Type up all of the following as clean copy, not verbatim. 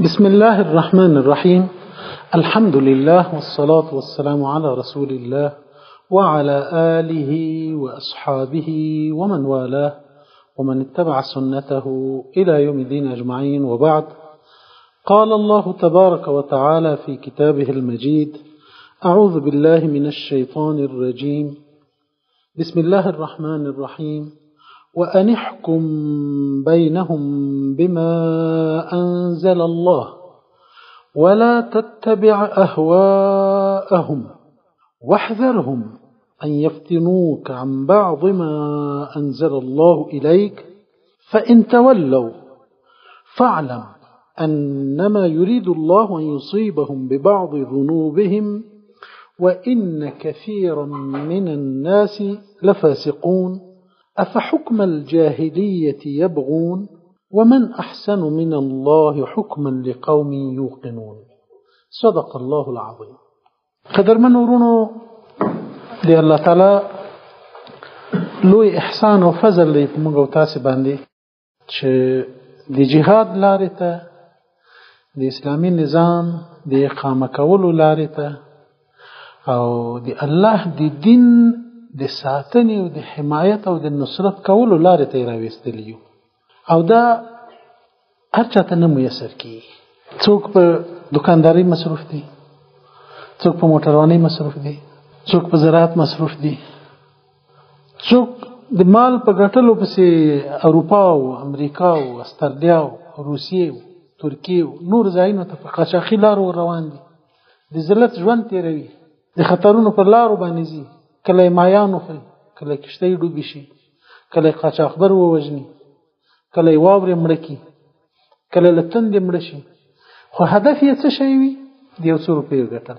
بسم الله الرحمن الرحيم. الحمد لله والصلاة والسلام على رسول الله وعلى آله وأصحابه ومن والاه ومن اتبع سنته إلى يوم الدين أجمعين، وبعد. قال الله تبارك وتعالى في كتابه المجيد: أعوذ بالله من الشيطان الرجيم. بسم الله الرحمن الرحيم. وأن احكم بينهم بما أنزل الله ولا تتبع أهواءهم واحذرهم أن يفتنوك عن بعض ما أنزل الله إليك فإن تولوا فاعلم أنما يريد الله أن يصيبهم ببعض ذنوبهم وإن كثيرا من الناس لفاسقون أفحكم الجاهلية يبغون ومن أحسن من الله حكما لقوم يوقنون. صدق الله العظيم. قدرمن ورونو دی الله تعالی لوی احسان او فضل دی په موږ او تاسو باندې چې د جهاد لارې ته، د اسلامي نظام د اقامه کولو لارې ته او د الله د دین د ساتنې او د حمایت او د نصرت کولو لارې ته راوستلی یو، او دا هر چاته نه میسر کیږي. څوک په دکانداري مصروف دي، څوک په موټروانۍ مصروف دي، څوک په زراعت مصروف دي، څوک د مال په ګټلو پسې اروپا او امریکا او استرالیا او روسیې او ترکیې او نور ځایونو ته په قاچاقي لارو روان دي، د ذلت ژوند تیروي، د خطرونو پر لارو باندې ځي، کله مایان وخوري، کله کشتۍ ډوبې شي، کله قاچاقبر ووژني، کله واورې مړه کړي، کله له تندې مړه شي، خو هدف یې څه شی وي؟ د یو څو روپیو ګټل.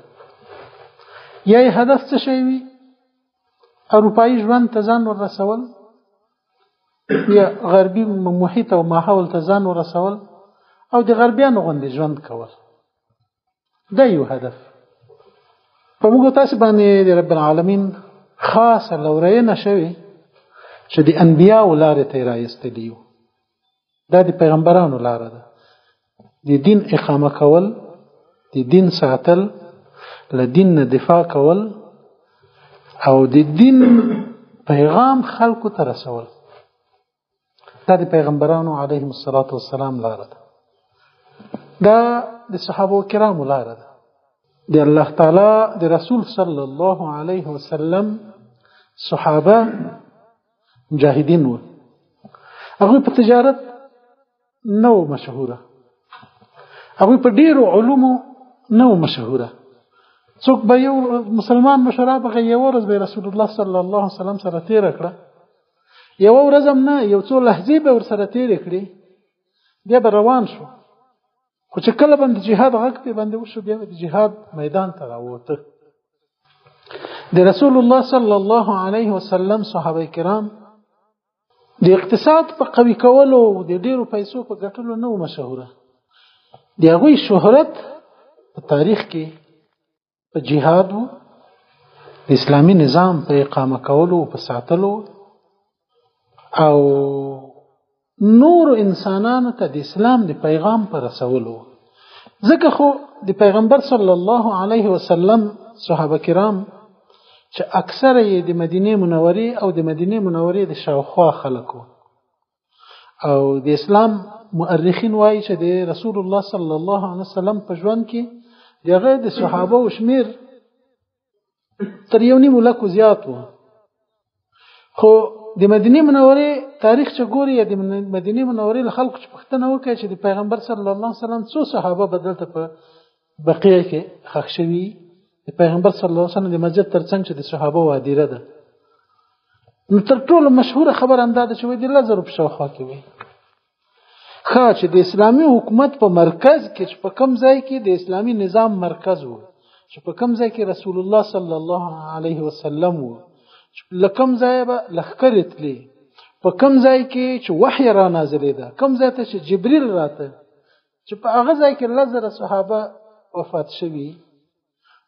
یا یې هدف څه شی وي؟ اروپایي ژوند ته ځان ورسول، یا غربي محیط او ماحول ته ځان ورسول او د غربیانو غوندې ژوند کول. دا یو هدف. په موږ تاسو باندې د رب العالمین خاصه لورینه شوی چې د انبیاء لارې ته راایستلی یو. دا د پیغمبرانو لاره ده، د دین اقامه کول، د دین ساتل، له دین نه دفاع کول او د دین پیغام خلکو ته رسول. دا د پیغمبرانو علیهم الصلاة والسلام لاره ده. دا د صحابه کرامو لاره ده. د الله تعالی د رسول صلی الله علیه وسلم صحابه مجاهدین و. هغوی په تجارت نه و مشهوره، هغوی په ډیرو علومو نه و مشهوره. څوک به یو مسلمان مشوره به یو ورځ به رسول الله صلی الله علیه وسلم سره تیر کړه، یو ورځ هم نه، یو څو لحظې به ور سره تیر کړي، بیا به روان شو. خو چې کله باندې جهاد غږ په باندې وشو، بیا د جهاد میدان ته راووته. د رسول الله صلی الله علیه وسلم صحابه کرام د اقتصاد په قوي کولو او د ډیرو پیسو په ګټلو نه و مشهوره. د هغوی شهرت په تاریخ کې په جهاد و، د اسلامي نظام په اقامه کولو او په ساتلو او نور انسانانو ته د اسلام د پیغام پر رسولو. ځکه خو د پیغمبر صلی الله علیه وسلم صحابه کرام چې اکثره یې د مدینه منورې او د مدینه منورې د شاوخوا خلکو، او د اسلام مؤرخین وایي چې د رسول الله صلی الله علیه وسلم په ژوند کې دغه د صحابه او شمیر تر 1.5 لک زیات و. خو د مدینه منورې تاریخ چې ګوري، د مدینه منورې له خلکو چې پوښتنه وکړي چې د پیغمبر صلی الله علیه وسلم څو صحابه بدلته په بقیه کې ښخ شوي، د پیغمبر صلی الله علیه وسلم د مسجد ترڅنګ چې د صحابه وادیره ده، نو تر ټولو مشهوره خبر همدا ده چې وایي د 1000 په شاوخوا کې وي. ښه چې د اسلامي حکومت په مرکز کې چې په کوم ځای کې د اسلامي نظام مرکز و، چې په کوم ځای کې رسول الله صلی الله علیه وسلم و، لکم ځای به لښکرې تلې، په کوم ځای کې چې وحی را نازلې ده، کوم ځای ته چې جبریل راته، چې په هغه ځای کې 1000 صحابه وفات شوي،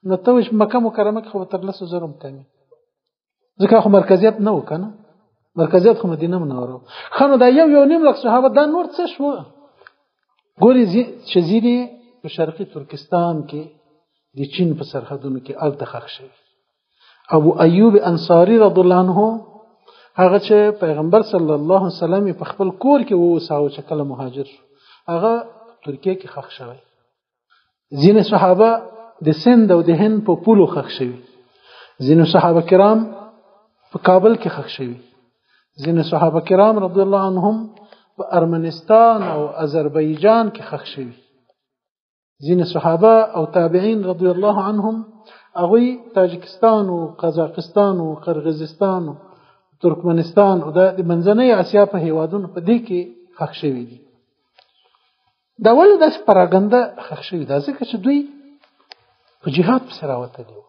نو ته وایې مکه مکرمه کې خو تر 10,000 هم کمي، ځکه خو مرکزیت نه و که نه، مرکزیت خو مدینه منوره. خو دا یو نیم لک صحابه دا نور څه شو؟ ګوري چې ځینې په شرقي ترکستان کې د چین په سرحدونو کې هلته ښخ شوي. ابو ایوب انصاري رضی الله عنه هغه چې پیغمبر صلی الله علیه وسلم په خپل کور کې ووساو چې کله مهاجر شو هغه ترکیه کې ښخ شوی. ځینې صحابه د سند او د هند په پولو ښخ شوي. ځینې صحابه کرام په کابل کې ښخ شوي. ځینې صحابه کرام رضی الله عنهم په ارمنستان او آذربایجان کې ښخ شوي. ځینې صحابه او تابعین رضی الله عنهم هغوی تاجکستان او قزاقستان او قرغیزستان او ترکمنستان او د منځنۍ اسیا په هیوادونو په دې کې ښخ شوي دي. دا ولې داسې پراګنده ښخ شوي ده؟ ځکه چې دوی په جهاد پسې راوتلي وو،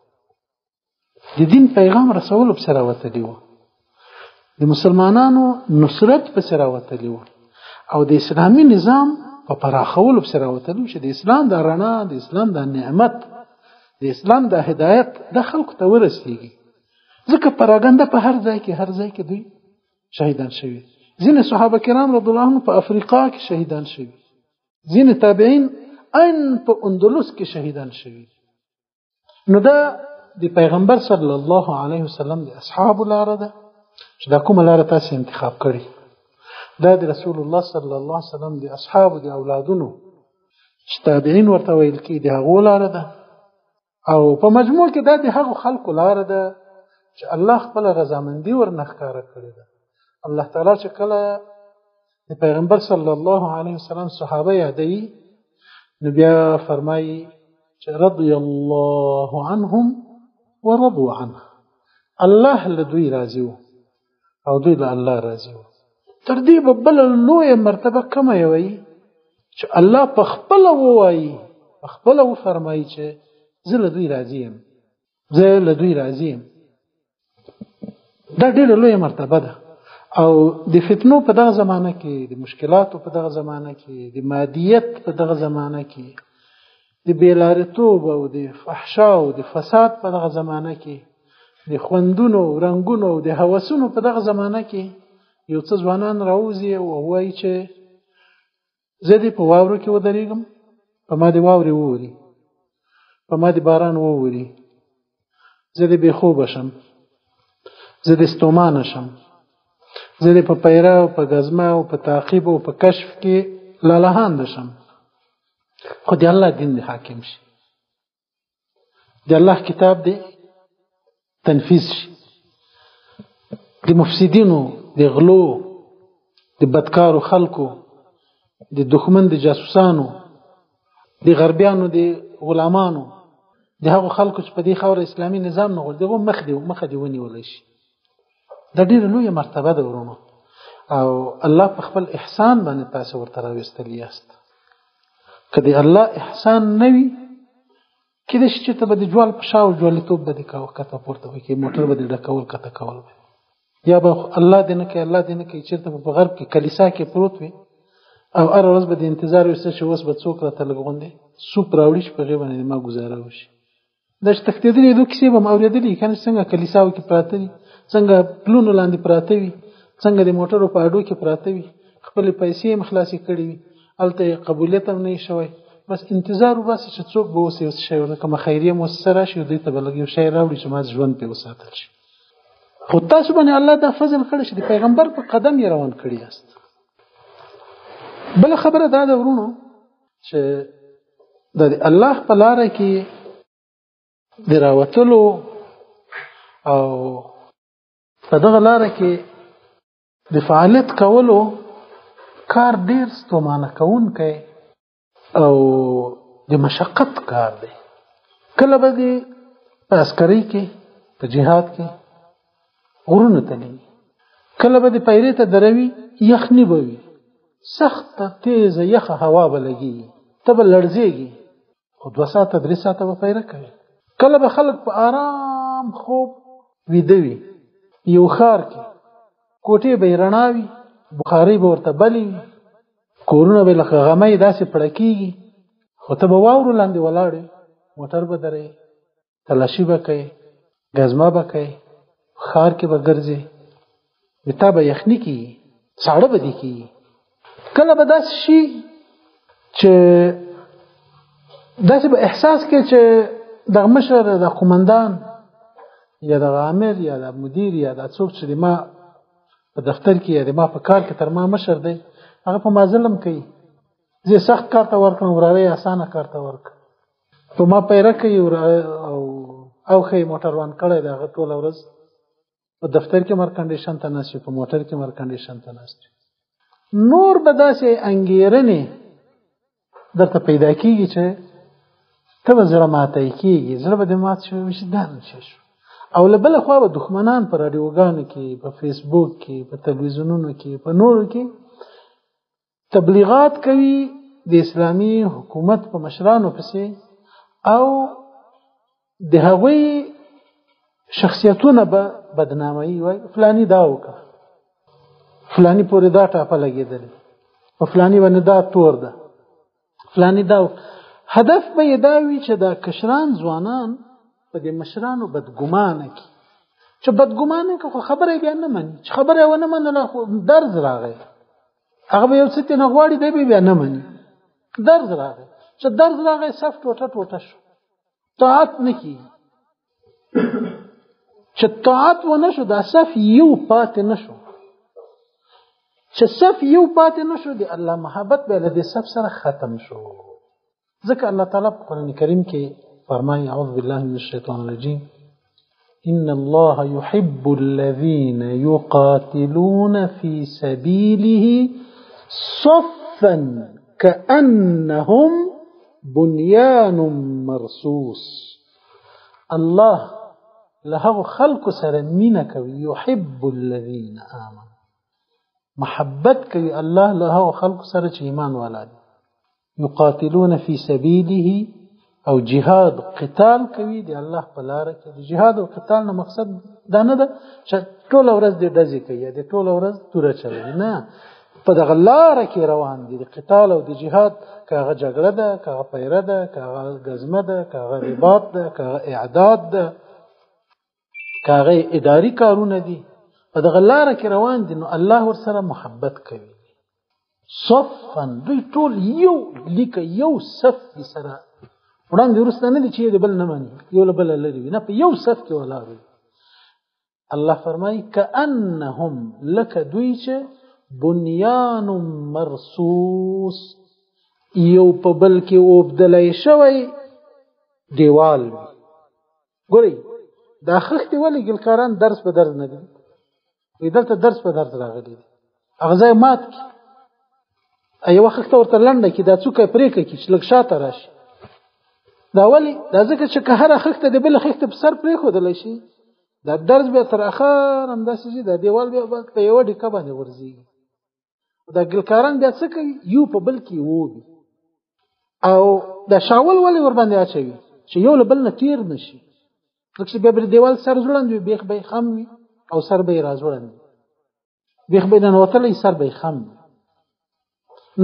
د دین پیغام رسولو پسې راوتلي وو، د مسلمانانو نصرت پسې راوتلي وو او د اسلامي نظام په پراخولو پسې راوتلي وو چې د اسلام د رڼا، د اسلام د نعمت، د اسلام د هدایت د خلکو ته ورسیږي. ځکه پراګنده په هر ځای کې دوی شهیدان شوي. ځینې صحابه کرام رضی الله عنهم په افریقا کې شهیدان شوي. ځینې تابعین ان په اندلس کې شهیدان شوي. نو دا د پیغمبر صلی الله علیه وسلم د اصحابو لاره ده چې دا کومه لاره تاسو انتخاب کړي. دا د رسول الله صلی الله علیه وسلم د اصحابو د اولادونو چې تابعین ورته ویل کی د هغو لاره ده او په مجموع کې دا د هغو خلکو لاره ده چې الله خپل رضامندي ورنښکاره کړې ده. الله تعالی چې کله د پیغمبر صلی الله علیه وسلم صحابه یادوي نو بیا فرمایي چې رضی الله عنهم ورضوا عنه. الله له دوی راضي وو او دوی له الله راضي وو. تر دې به بله لویه مرتبه کومه وي چې الله په خپله ووایي، په خپله وفرمایي چې زه له دوی راضي یم، زه له دوی راضي یم. دا ډېره لویه مرتبه ده. او د فتنو په دغه زمانه کې، د مشکلاتو په دغه زمانه کې، د مادیت په دغه زمانه کې، د بیلاریتوب او د فحشا او د فساد په دغه زمانه کې، د خوندونو رنګونو او د هوسونو په دغه زمانه کې یو څه ځوانان راوځي او وایي چې زه دې په واورو کې ودرېږم، په ما دې واورې ووري، په ما دې باران ووري، زه دې بې خوبه شم، زه دې ستومانه شم، زه دې په پیره او په ګزمه او په تعقیب او په کشف کې لالهانده شم. خو د الله دین دې حاکم شي، د الله کتاب دې تنفیذ شي، د مفسدینو، د غلو، د بدکارو خلکو، د دښمن د جاسوسانو، د غربیانو، د غلامانو، د هغو خلکو چې په دې خاوره اسلامي نظام نه غواړي دغه مخه دې ونیولی شي. دا ډېره لویه مرتبه ده ورونو. او الله په خپل احسان باندې تاسو ورته راوستلی یاست. که د الله احسان نه وي کېدای شي چې ته به د جوال په شا او جوالیتوب به دې کته پورته وکړي، موټر به دې ډکول کته کول به، یا به الله دې نه کوي، الله دې نه کوي چېرته به په غرب کې کلیسا کې پروت وي او هره ورځ به د انتظار وسته چې اوس به څوک راته لږ غوندې سوپ راوړي چې په هغې باندې ما ګزاره وشي. دا چې تښتېدلې دو کیسې به م اورېدلې که نه، څنګه کلیساو کې پراته دي، څنګه پلونو لاندې پراته وي، څنګه د موټرو په اډو کې پراته وي، خپلې پیسې هم خلاصې کړې وي، هلته یې قبولیت هم نه شوی، بس انتظار وباسي چې څوک به اوس یو شی ورته کومه خیریه مؤسسه راشي دوی ته به لږ یو شی راوړي چې ما ژوند پرې وساتل شي. خو تاسو باندې الله دا فضل کړی چې د پیغمبر په قدم یې روان کړي یاست. بله خبره دا ده ورونو چې د الله په لاره کې د راوتلو او په دغه لاره کې د فعالیت کولو کار ډیر ستومانه کوونکی او د مشقت کار دی. کله به د په عسکرۍ کې، په جهاد کې غرونه تلي، کله به د پیرې ته دروي، یخني به وي، سخته تیزه یخه هوا به لګېږي، ته به لړزېږي، خو 2 ساعته 3 ساعته به پیره کوي. کله به خلک په آرام خوب ویده وي، یو ښار کې کوټې به یې رڼا وي، بخارۍ به ورته بلې وي، کورونه به لکه غمی داسې پړه کېږي، خو ته به واورو لاندې ولاړ وي، موټر به درې، تلاشي به کوې، ګزمه به کوې، ښار کې به ګرځې، د تا به یخني کېږي، ساړه به دې کېږي. کله به داسې شي چې داسې به احساس کې چې د مشر د قومندان یا د عامل یا د مدیر یا د څوک چې ما په دفتر کې یا د ما په کار کې تر ما مشر دی هغه په ما ظلم کوي زه سخت کار ته ورکړم وراره اسانه کار ته ورکړم په ما پیره کوي او خې موټر روان کړی دی هغه ټوله ورځ په دفتر کې مر کنډیشن ته ناست په موټر کې مر کنډیشن ته ناست نور به داسې انګېرنې درته پیدا کېږي چې ته به زړه ماتی کېږي زړه به دې مات شوی چې دا نه شي او له بله خوا به دښمنان په راډیوګانو کې په فیسبوک کې په تلویزیونونو کې په نورو کې تبلیغات کوي د اسلامي حکومت په مشرانو پسې او د هغوی شخصیتونه به بدناموي وای فلانی دا وکړه فلانی پورې دا ټاپه لګېدلې په فلانی باندې دا تور ده فلانی دا هدف به یې دا وي چې دا کشران ځوانان په دې مشرانو بدګمانه کی چې بدګمانه که خو خبره بیا نه مني چې خبره ونه منله خو درز راغی هغه به یو څه نه غواړي دی بیا نه مني درز راغی چې درز راغی صف ټوټه ټوټه شو طاعت نه کی چې طاعت ونه شو دا صف یو پاتې نه شو چې صف یو پاتې نه شو دی الله محبت به له دې صف سره ختم شو ځکه الله تعالی په قرآن کریم کې فرمایي اعوذ بالله من الشیطان الرجیم ان الله يحب الذين يقاتلون في سبيله صفا كأنهم بنيان مرصوص الله له خلق سره مینه کوي يحب الذين آمنوا محبت کوي الله له خلق سره چې ایمان والا دي يقاتلون في سبيله او جهاد قتال کوي دی الله په لار کې جهاد او قتال نه مقصد دا نه ده چې ټول ورځ دې دځي کوي دې ټول ورځ تور چلوي نه په دغه لار کې روان دي د قتال او د جهاد کاغه جګړه ده کاغه پیره ده کاغه غزمه ده کاغه رباط ده کاغه اعداد ده کاغه اداري کارونه دي په دغه لار کې روان دي نو الله ورسره محبت کوي صفا دوی ټول یو لیکه یو صف سره وړاندې ورسته نه دي چې د بل نه مانی یو له بل لري نه په یو صف کې ولاړ الله فرمایي کأنهم لك دوی چې بنیان مرصوص یو په بل کې وبدلای شوی دیوال ګوري دا خښتې ولې ګلکاران درس په درس نه دي وې دلته درس په درس راغلي هغه ځای مات کی ایو وخت ورته لنډه کې دا څوک پرېکه کې چې لږ شاته راشي دا ولی دا ځکه چې که هر خښته د بل خښته په سر پرې خودل شي دا درس به تر اخر هم داسې دا دیوال بیا په یو ډیکه باندې ورځي دا ګلکاران بیا څه کوي یو په بل کې ووبي او دا شاول ولی ور باندې اچوي چې یو له بل نه تیر نشي لکه بیا بر دیوال سر ځوړند وي بیخ به خم وي او سر به راځوړند بیخ به نه وتلې سر به خم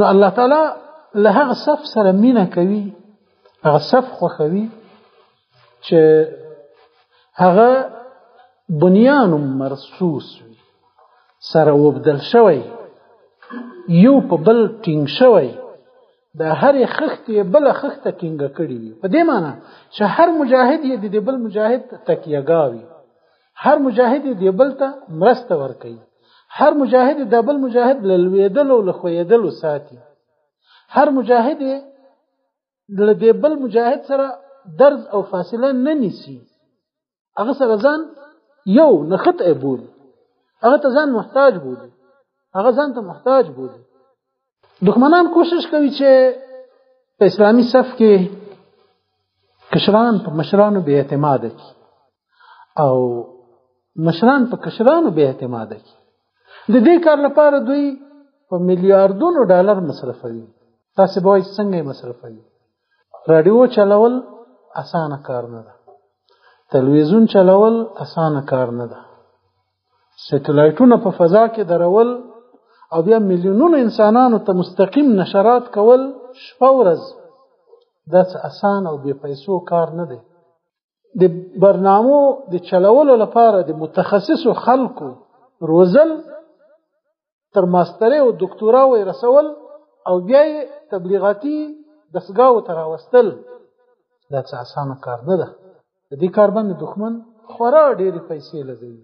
نو الله تعالی له هغه صف سره مینه کوي هغه صف خوخوي چې هغه بنیان مرصوص وي سره وبدل شوی یو په بل ټینګ شوی د هر خښتې بل خښته ټینګ کړي وي په دې معنی چې هر مجاهد یې د بل مجاهد تکیهګاوي هر مجاهد یې بل ته مرسته ورکوي هر مجاهد د بل مجاهد لویدل او لخویدل ساتي هر مجاهد د بل مجاهد سره درز او فاصله نه نیسي هغه سره ځان یو نخت ایبول هغه ته ځان محتاج بولي هغه ځان ته محتاج بولي دښمنان کوشش کوي چې په اسلامي صف کې کشران په مشرانو بې اعتماده کی او مشران په کشرانو بې اعتماده کی د دې کار لپاره دوی په میلیارډونو ډالر مصرفوي تاسو به څنګه مصرفوي رادیو چلول اسانه کار نه ده تلویزیون چلول اسانه کار نه ده سټلایټونه په فضا کې درول او بیا میلیونونو انسانانو ته مستقیم نشرات کول شپه ورځ دا اسان او بې پیسو کار نه دی د برنامو د چلولو لپاره د متخصصو خلکو روزل تر ماسترۍ او دکتورا وې رسول او بیا تبلیغاتي دستګاو ته راوستل دا څه اسانه کار نه ده. د دې کار باندې دښمن خورا ډېرې پیسې لګوي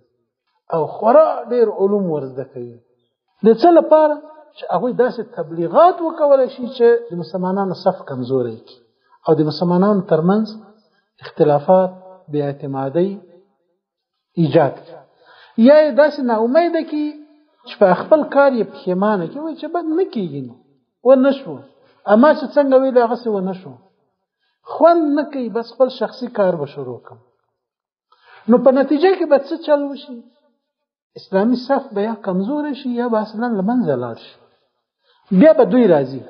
او خورا ډېر علوم ورزده کوي. د څه لپاره؟ چې هغوی داسې تبلیغات وکولی شي چې د مسلمانانو صف کمزوری کړي او د مسلمانانو ترمنځ اختلافات بې اعتمادۍ ایجاد کړي، یا یې داسې ناامیده کړي چې په خپل کار یې پښیمانه کړي، وایي چې بد نه کېږي، نو ونه شو، اما چې څنګه ویل هغسې ونه شو، خوند نه کوي، بس خپل شخصي کار به شروع کړم. نو په نتیجه کې به څه چل وشي؟ اسلامي صف به یا کمزوری شي یا به اصلا له منځه لاړ شي. بیا به دوی راځي،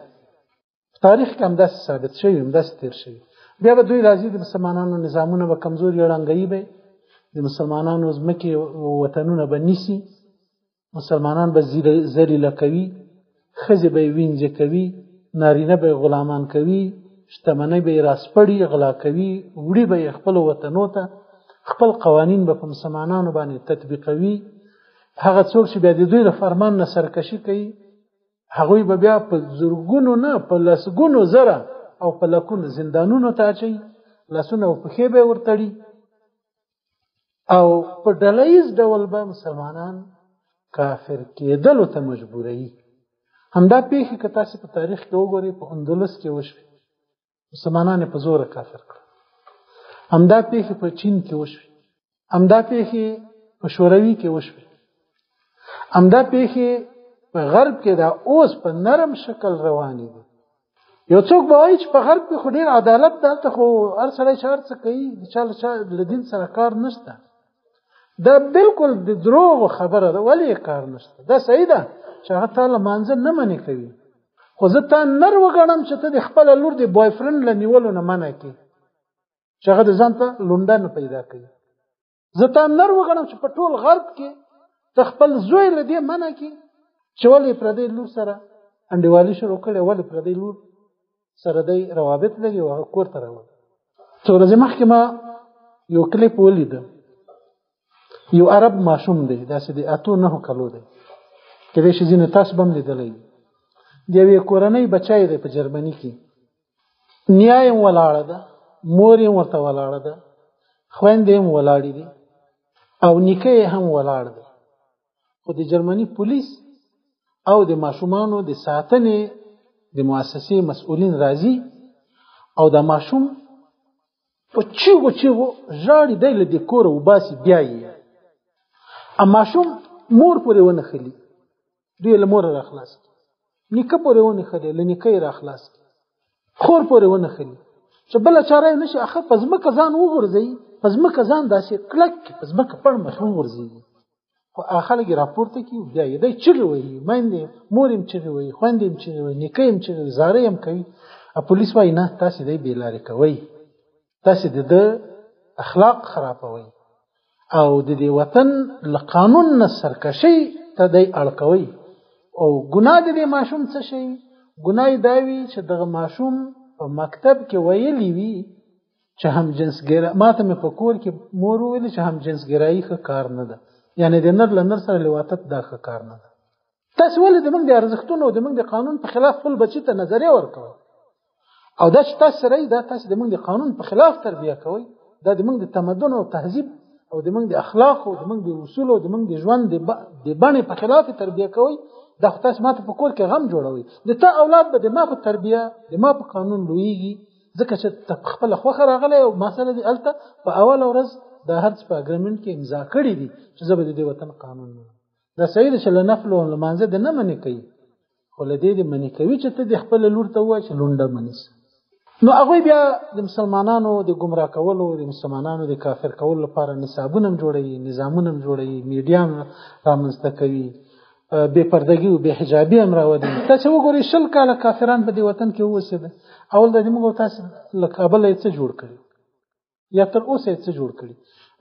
په تاریخ کې همداسې ثابت شوي، همداسې تېر شوي، بیا به دوی راځي، د مسلمانانو نظامونه به کمزوري ړنګوي، به د مسلمانانو ځمکې وطنونه به نیسي، مسلمانان به ذلیله کوي، ښځې به یې وینځې کوي، نارینه به یې غلامان کوي، شتمنۍ به یې راسپړي، غلا کوي، وړي به یې خپلو وطنو ته، خپل قوانین به په مسلمانانو باندې تطبیقوي. هغه څوک چې بیا د دوی له فرمان نه سرکشي کوي، هغوی به بیا په زرګونو نه په لسګونو زره او په لکونو زندانونو ته اچوي، لاسونه او پښې به یې ورتړي، او په ډله ییز ډول به مسلمانان کافر کېدلو ته مجبوروي. همدا پیښې که تاسې په تاریخ کې وګورئ، په اندلس کې وشوې، مسلمانان یې په زوره کافر کړل. همدا پیښې په چین کې وشوې، همدا پیښې په شوروي کې وشوې، همدا پیښې په غرب کې دا اوس په نرم شکل روانې دي. یو څوک به وایي چې په غرب کې خو ډېر عدالت ده، هلته خو هر سړی چې هر څه کوي، د چا له دین سره کار نشته. دا بالکل د دروغو خبره ده. ولې کار نشته؟ دا صحیح ده چې هغه تا لمانځه نه منې کوي، خو زه تا نر وګڼم چې ته د خپله لور د بوای فرند له نیولو نه منع کړي، چې هغه د ځان ته لونډه نه پیدا کوي. زه تا نر وګڼم چې په ټول غرب کې ته خپل زوی له دې منع کړي چې ولې پردۍ لور سره انډیوالي شروع کړې، ولې پردۍ لور سره دی روابط لري او هغه کور ته راوړي. څو ورځې مخکې ما یو کلیپ ولیده، یو عرب ماشوم دی، داسې د 8-9 کالو دی، کېدای شي ځینې تاسو به هم لیدلی وي. د یوې کورنۍ بچی دی په جرمني کې، نیا یې ولاړه ده، مور یې ورته ولاړه ده، خویندې هم ولاړې دي او نیکه یې هم ولاړ دی. خو د جرمني پولیس او د ماشومانو د ساتنې د مؤسسې مسؤلین راځي او دا ماشوم په چیغو چیغو ژاړي، دی له دې کوره وباسي، بیا یې ماشوم مور پورې ونښلي، دوی له موره راخلاص کړي، نیکه پورې ونښلي، له نیکه یې راخلاص کړي، خور پورې ونښلي، چې بله چاره یې نشي، اخر په ځمکه ځان وغورځوي، په ځمکه ځان داسې کلک کړي، په ځمکه پړ مخ وغورځېږي. خو هغه خلک یې راپورته کړي، بیا یې دی چغې وهي، میندې مور یې هم چغې وهي، خویندې هم چغې وهي، نیکه یې هم چغې وهي، زاره یې هم کوي. پولیس وایي نه، تاسې دی بې لارې کوئ، تاسې د ده اخلاق خرابوئ او د دې وطن له قانون نه سرکشۍ ته دی اړ کوئ. او ګناه د دې ماشوم څه شی؟ ګناه یې دا وي چې دغه ماشوم په مکتب کې ویلی وي چې همجنسګرا، ماته مې په کور کې مور وویل چې همجنسګرایي ښه کار نه ده، یعنی د نر له نر سره لواطت دا ښه کار نه ده. تاسې ولې د موږ د ارزښتونو او د موږ د قانون په خلاف خپل بچي ته نظریه ورکوئ؟ او دا چې تاسو سره دا تاسو د موږ د قانون په خلاف تربیه کوئ، دا د موږ د تمدن او تهذیب او د موږ د اخلاق او د موږ د اصول او د موږ د ژوند د بڼې په خلاف تربیه کوئ. دا خو تاسو ماته په کور کې غم جوړوي. د تا اولاد به د ما په تربیه، د ما په قانون لویږي، ځکه چې ته خپله خوښه راغلی او مسله دې هلته په اوله ورځ دا هر څه په اګریمنټ کې امضا کړي دي چې زه به د دې وطن قانون نه. دا صحیح ده چې له نفل او لمانځه د نه منې کوي، خو له دې د منې کوي چې ته د خپله لور ته ووایې چې لونډه منیسه. نو هغوی بیا د مسلمانانو د ګمراه کولو، د مسلمانانو د کافر کولو لپاره نصابونه هم جوړوي، نظامونه هم جوړوي، میډیا هم رامنځته کوي، بې پردګي او بې حجابي هم راولي. تاسې وګورئ 20 کاله کافران په دې وطن کې اوسېده، اول د موږ تاسو له کابله یې څه جوړ کړي یا تر اوسه یې څه جوړ کړي؟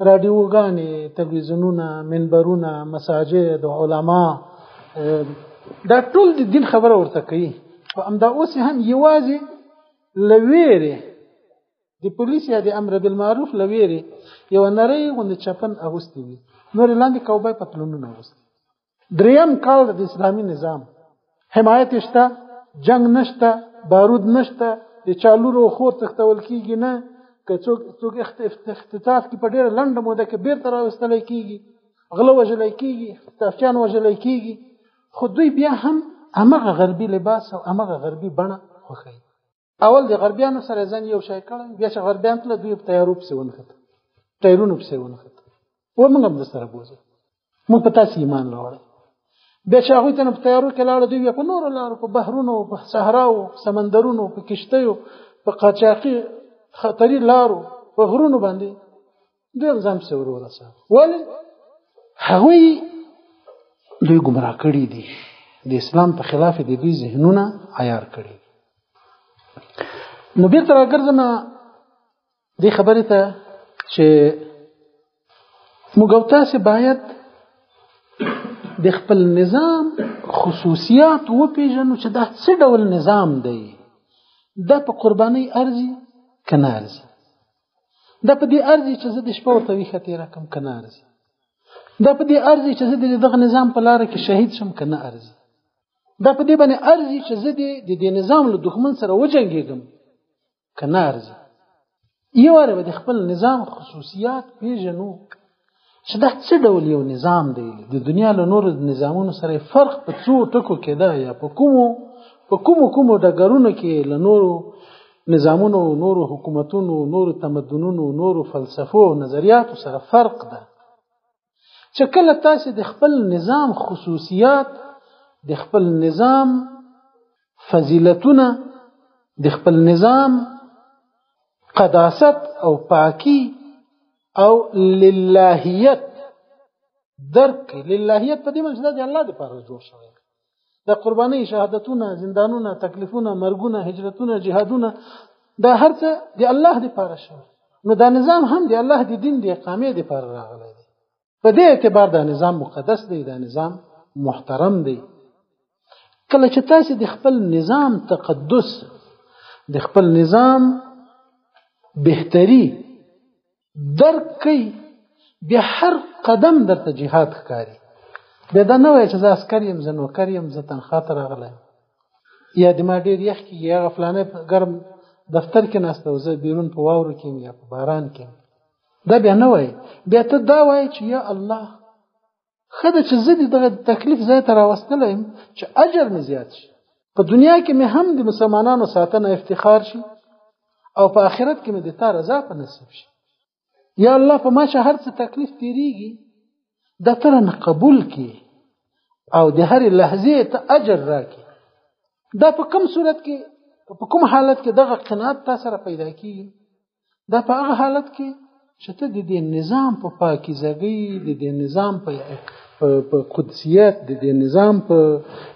راډیوګانې، تلویزیونونه، منبرونه، مساجد، علما، دا ټول د دین خبره ورته کوي. خو همدا اوس هم یوازې له ویرې د پولیس یا د امر بالمعروف له ویرې یوه نرۍ غوندې چپن اغوستې وي، نورې لاندې کوبای پتلونونه اغوستي. دریم کال د اسلامي نظام حمایت شته، جنگ نشته، بارود نشته، د چالورو خور تختول کیږي نه، که څوک اختطاف کې په ډېره لنډه موده کې بیرته راوستلی کیږي، غله وژلی کیږي، اختطافچیان وژلی کیږي، خو دوی بیا هم همغه غربي لباس او همغه غربي بڼه خوښوي. اول د غربیانو سره ځان یو شی کړی، بیا چې غربیان تله دوی په تیارو پسې ونښته، ټایرونو پسې ونښته، موږ هم درسره بوځو، موږ په تاسې ایمان راوړی. بیا چې هغوی ته په تیارو کې لاړه، دوی بیا په نورو لارو، په بحرونو، په صحراو، په سمندرونو، په کشتیو، په قاچاقي خطري لارو، په غرونو باندې دوی هم ځان پسې ورساوه. ولې؟ هغوی دوی ګمراه کړي دي، د اسلام په خلاف د دوی ذهنونه عیار کړي. نو بیرته راګرځم دې خبرې ته چې موږ او تاسې باید د خپل نظام خصوصیات وپېژنو چې دا څه ډول نظام دی، دا په قربانۍ ارزي که نه ارزي، دا په دې ارزي چې زه د شپه ورته ویښه تېره کړم که نه ارزي، دا په دې ارزي چې زه د دغه نظام په لاره کې شهید شم که نه ارزي، دا په دې باندې ارزي چې زه د دې نظام له دښمن سره وجنګېږم که نه ارزي. یو واره به د خپل نظام خصوصیات پېژنو چې دا څه ډول یو نظام دی، د دنیا له نورو نظامونو سره فرق په څو ټکو کې ده، یا په کومو ډګرونو کې له نورو نظامونو، نورو حکومتونو، نورو تمدنونو، نورو فلسفو او نظریاتو سره فرق ده. چې کله تاسې د خپل نظام خصوصیات، د خپل نظام فضیلتونه، د خپل نظام قداست او پاکی او للهیت درک، للهیت په دې معنی چې د الله لپاره جوړ شوی، د قربانۍ، شهادتونه، زندانونه، تکلیفونه، مرګونه، هجرتونه، جهادونه، دا هر څه د الله لپاره شوی. نو دا نظام هم د الله د دین د اقامې لپاره راغلی دی. په دې اعتبار دا نظام مقدس دی، دا نظام محترم دی. کله چې تاسو د خپل نظام تقدس، د خپل نظام بهتري درک کوي، بیا هر قدم درته جهاد ښکاري. بیا دا نه وایي چې زه عسکر یم، زه نوکر یم، زه تنخواه ته راغلی، یا د ما ډېر یخ کېږي، هغه فلانی په ګرم دفتر کې ناسته او زه بیرون په واورو کې یم یا په باران کې یم. دا بیا نه وایي. بیا ته دا وایي چې یا الله، ښه ده چې زه د دغه تکلیف ځای ته راوستلی یم چې اجر مې زیات شي، په دنیا کې مې هم د مسلمانانو ساتنه افتخار شي، او په آخرت کې مې د تا رضا په نصیب شي. یا الله، په ما چې هر څه تکلیف تیریږي دا ته رانه قبول کړي او د هرې لحظې ته اجر راکړي. دا په کوم صورت کې، په کوم حالت کې دغه قناعت تا سره پیدا کیږي؟ دا په هغه حالت کې چې ته د دې نظام په پاکیزګۍ، د دې نظام په قدسیت، د دې نظام په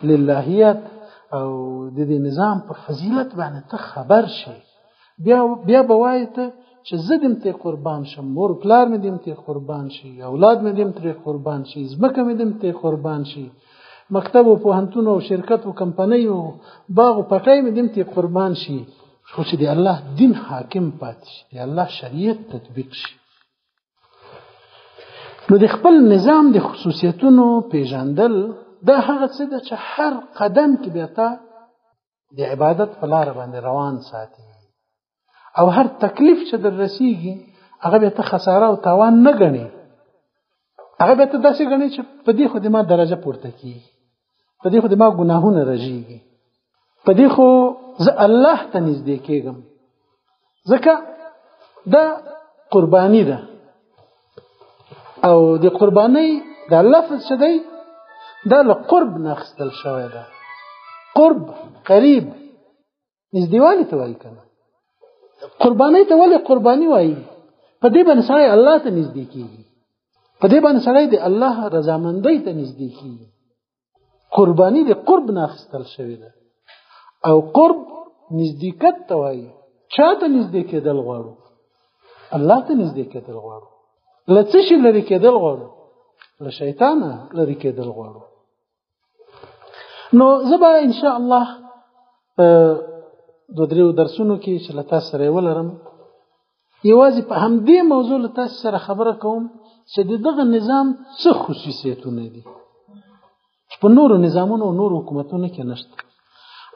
للهیت او د دې نظام په فضیلت باندې ته خبر شي. بیا به وایې ته چې زه دې ته قربان شم، مور پلار مې دې ته قربان شي، اولاد مې دې ته قربان شي، ځمکه مې دې ته قربان شي، مکتب او پوهنتون او شرکت او کمپنۍ او باغ او پټۍ مې دې ته قربان شي، خو چې د الله دین حاکم پاتې شي، د الله شریعت تطبیق شي. نو د خپل نظام د خصوصیتونو پیژندل دا هغه څه ده چې هر قدم کې بیا ته د عبادت په لاره باندې روان ساتي، او هر تکلیف چې در رسیږي هغه بیا ته خساره او تاوان نه ګڼي، هغه بیا ته داسې ګڼي چې په دې خو د ما درجه پورته کیږي، په دې خو د ما ګناهونه رژیږي، په دې خو زه الله ته نږدې کېږم. ځکه دا قرباني ده، او د قربانۍ دا لفظ چې دی دا له قرب نه اخیستل شوی ده. قرب، قریب، نږدېوالی ته وایي که نه؟ قربانۍ ته ولې قرباني وایي؟ په دې باندې سړی الله ته نږدې کېږي، په دې باندې سړی د الله رضامندۍ ته نږدې کېږي. قرباني د قرب نه اخیستل شوې ده، او قرب نزدېکت ته وایي. چا ته نږدې کېدل غواړو؟ الله ته نږدې کېدل غواړو. له څه شي لرې کېدل غواړو؟ له شیطانه لرې کېدل غواړو. نو زه به انشاء الله دو دریو درسونو کې چې له تاسو سره ولرم، یوازې په همدې موضوع له تاسو سره خبره کوم چې دغه نظام څه خصوصیتونه دي چې په نورو نظامونو او نورو حکومتونو کې نشته،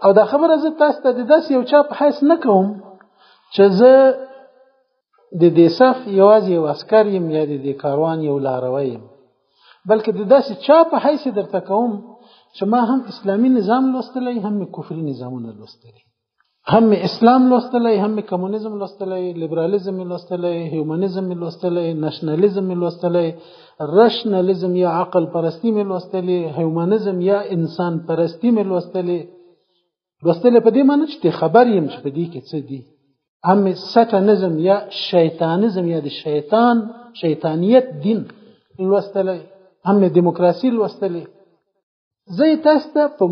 او دا خبره زه تاسو ته د داسې یو چا په حیث نه کوم چې زه د دې صف یوازې یو عسکر یم یا د دې کاروان یو لاروی یم، بلکې د داسې چا په حیث درته کوم چې ما هم اسلامي نظام لوستلی، هم کفري نظامونه لوستلی، هم اسلام لوستلی، هم کمونیزم لوستلی، لیبرالیزم لوستلی، هیومنیزم لوستلی، نشنالیزم لوستلی، رشنالیزم یا عقل پرستی لوستلی، هیومنیزم یا انسان پرستی لوستلی په دې معنی چې خبر یم چې په دې کې څه دي. هم ساتانیزم یا شیطانیزم یا د شیطانیت دین لوستلی، هم دیموکراسي لوستلی. زه تاسو ته په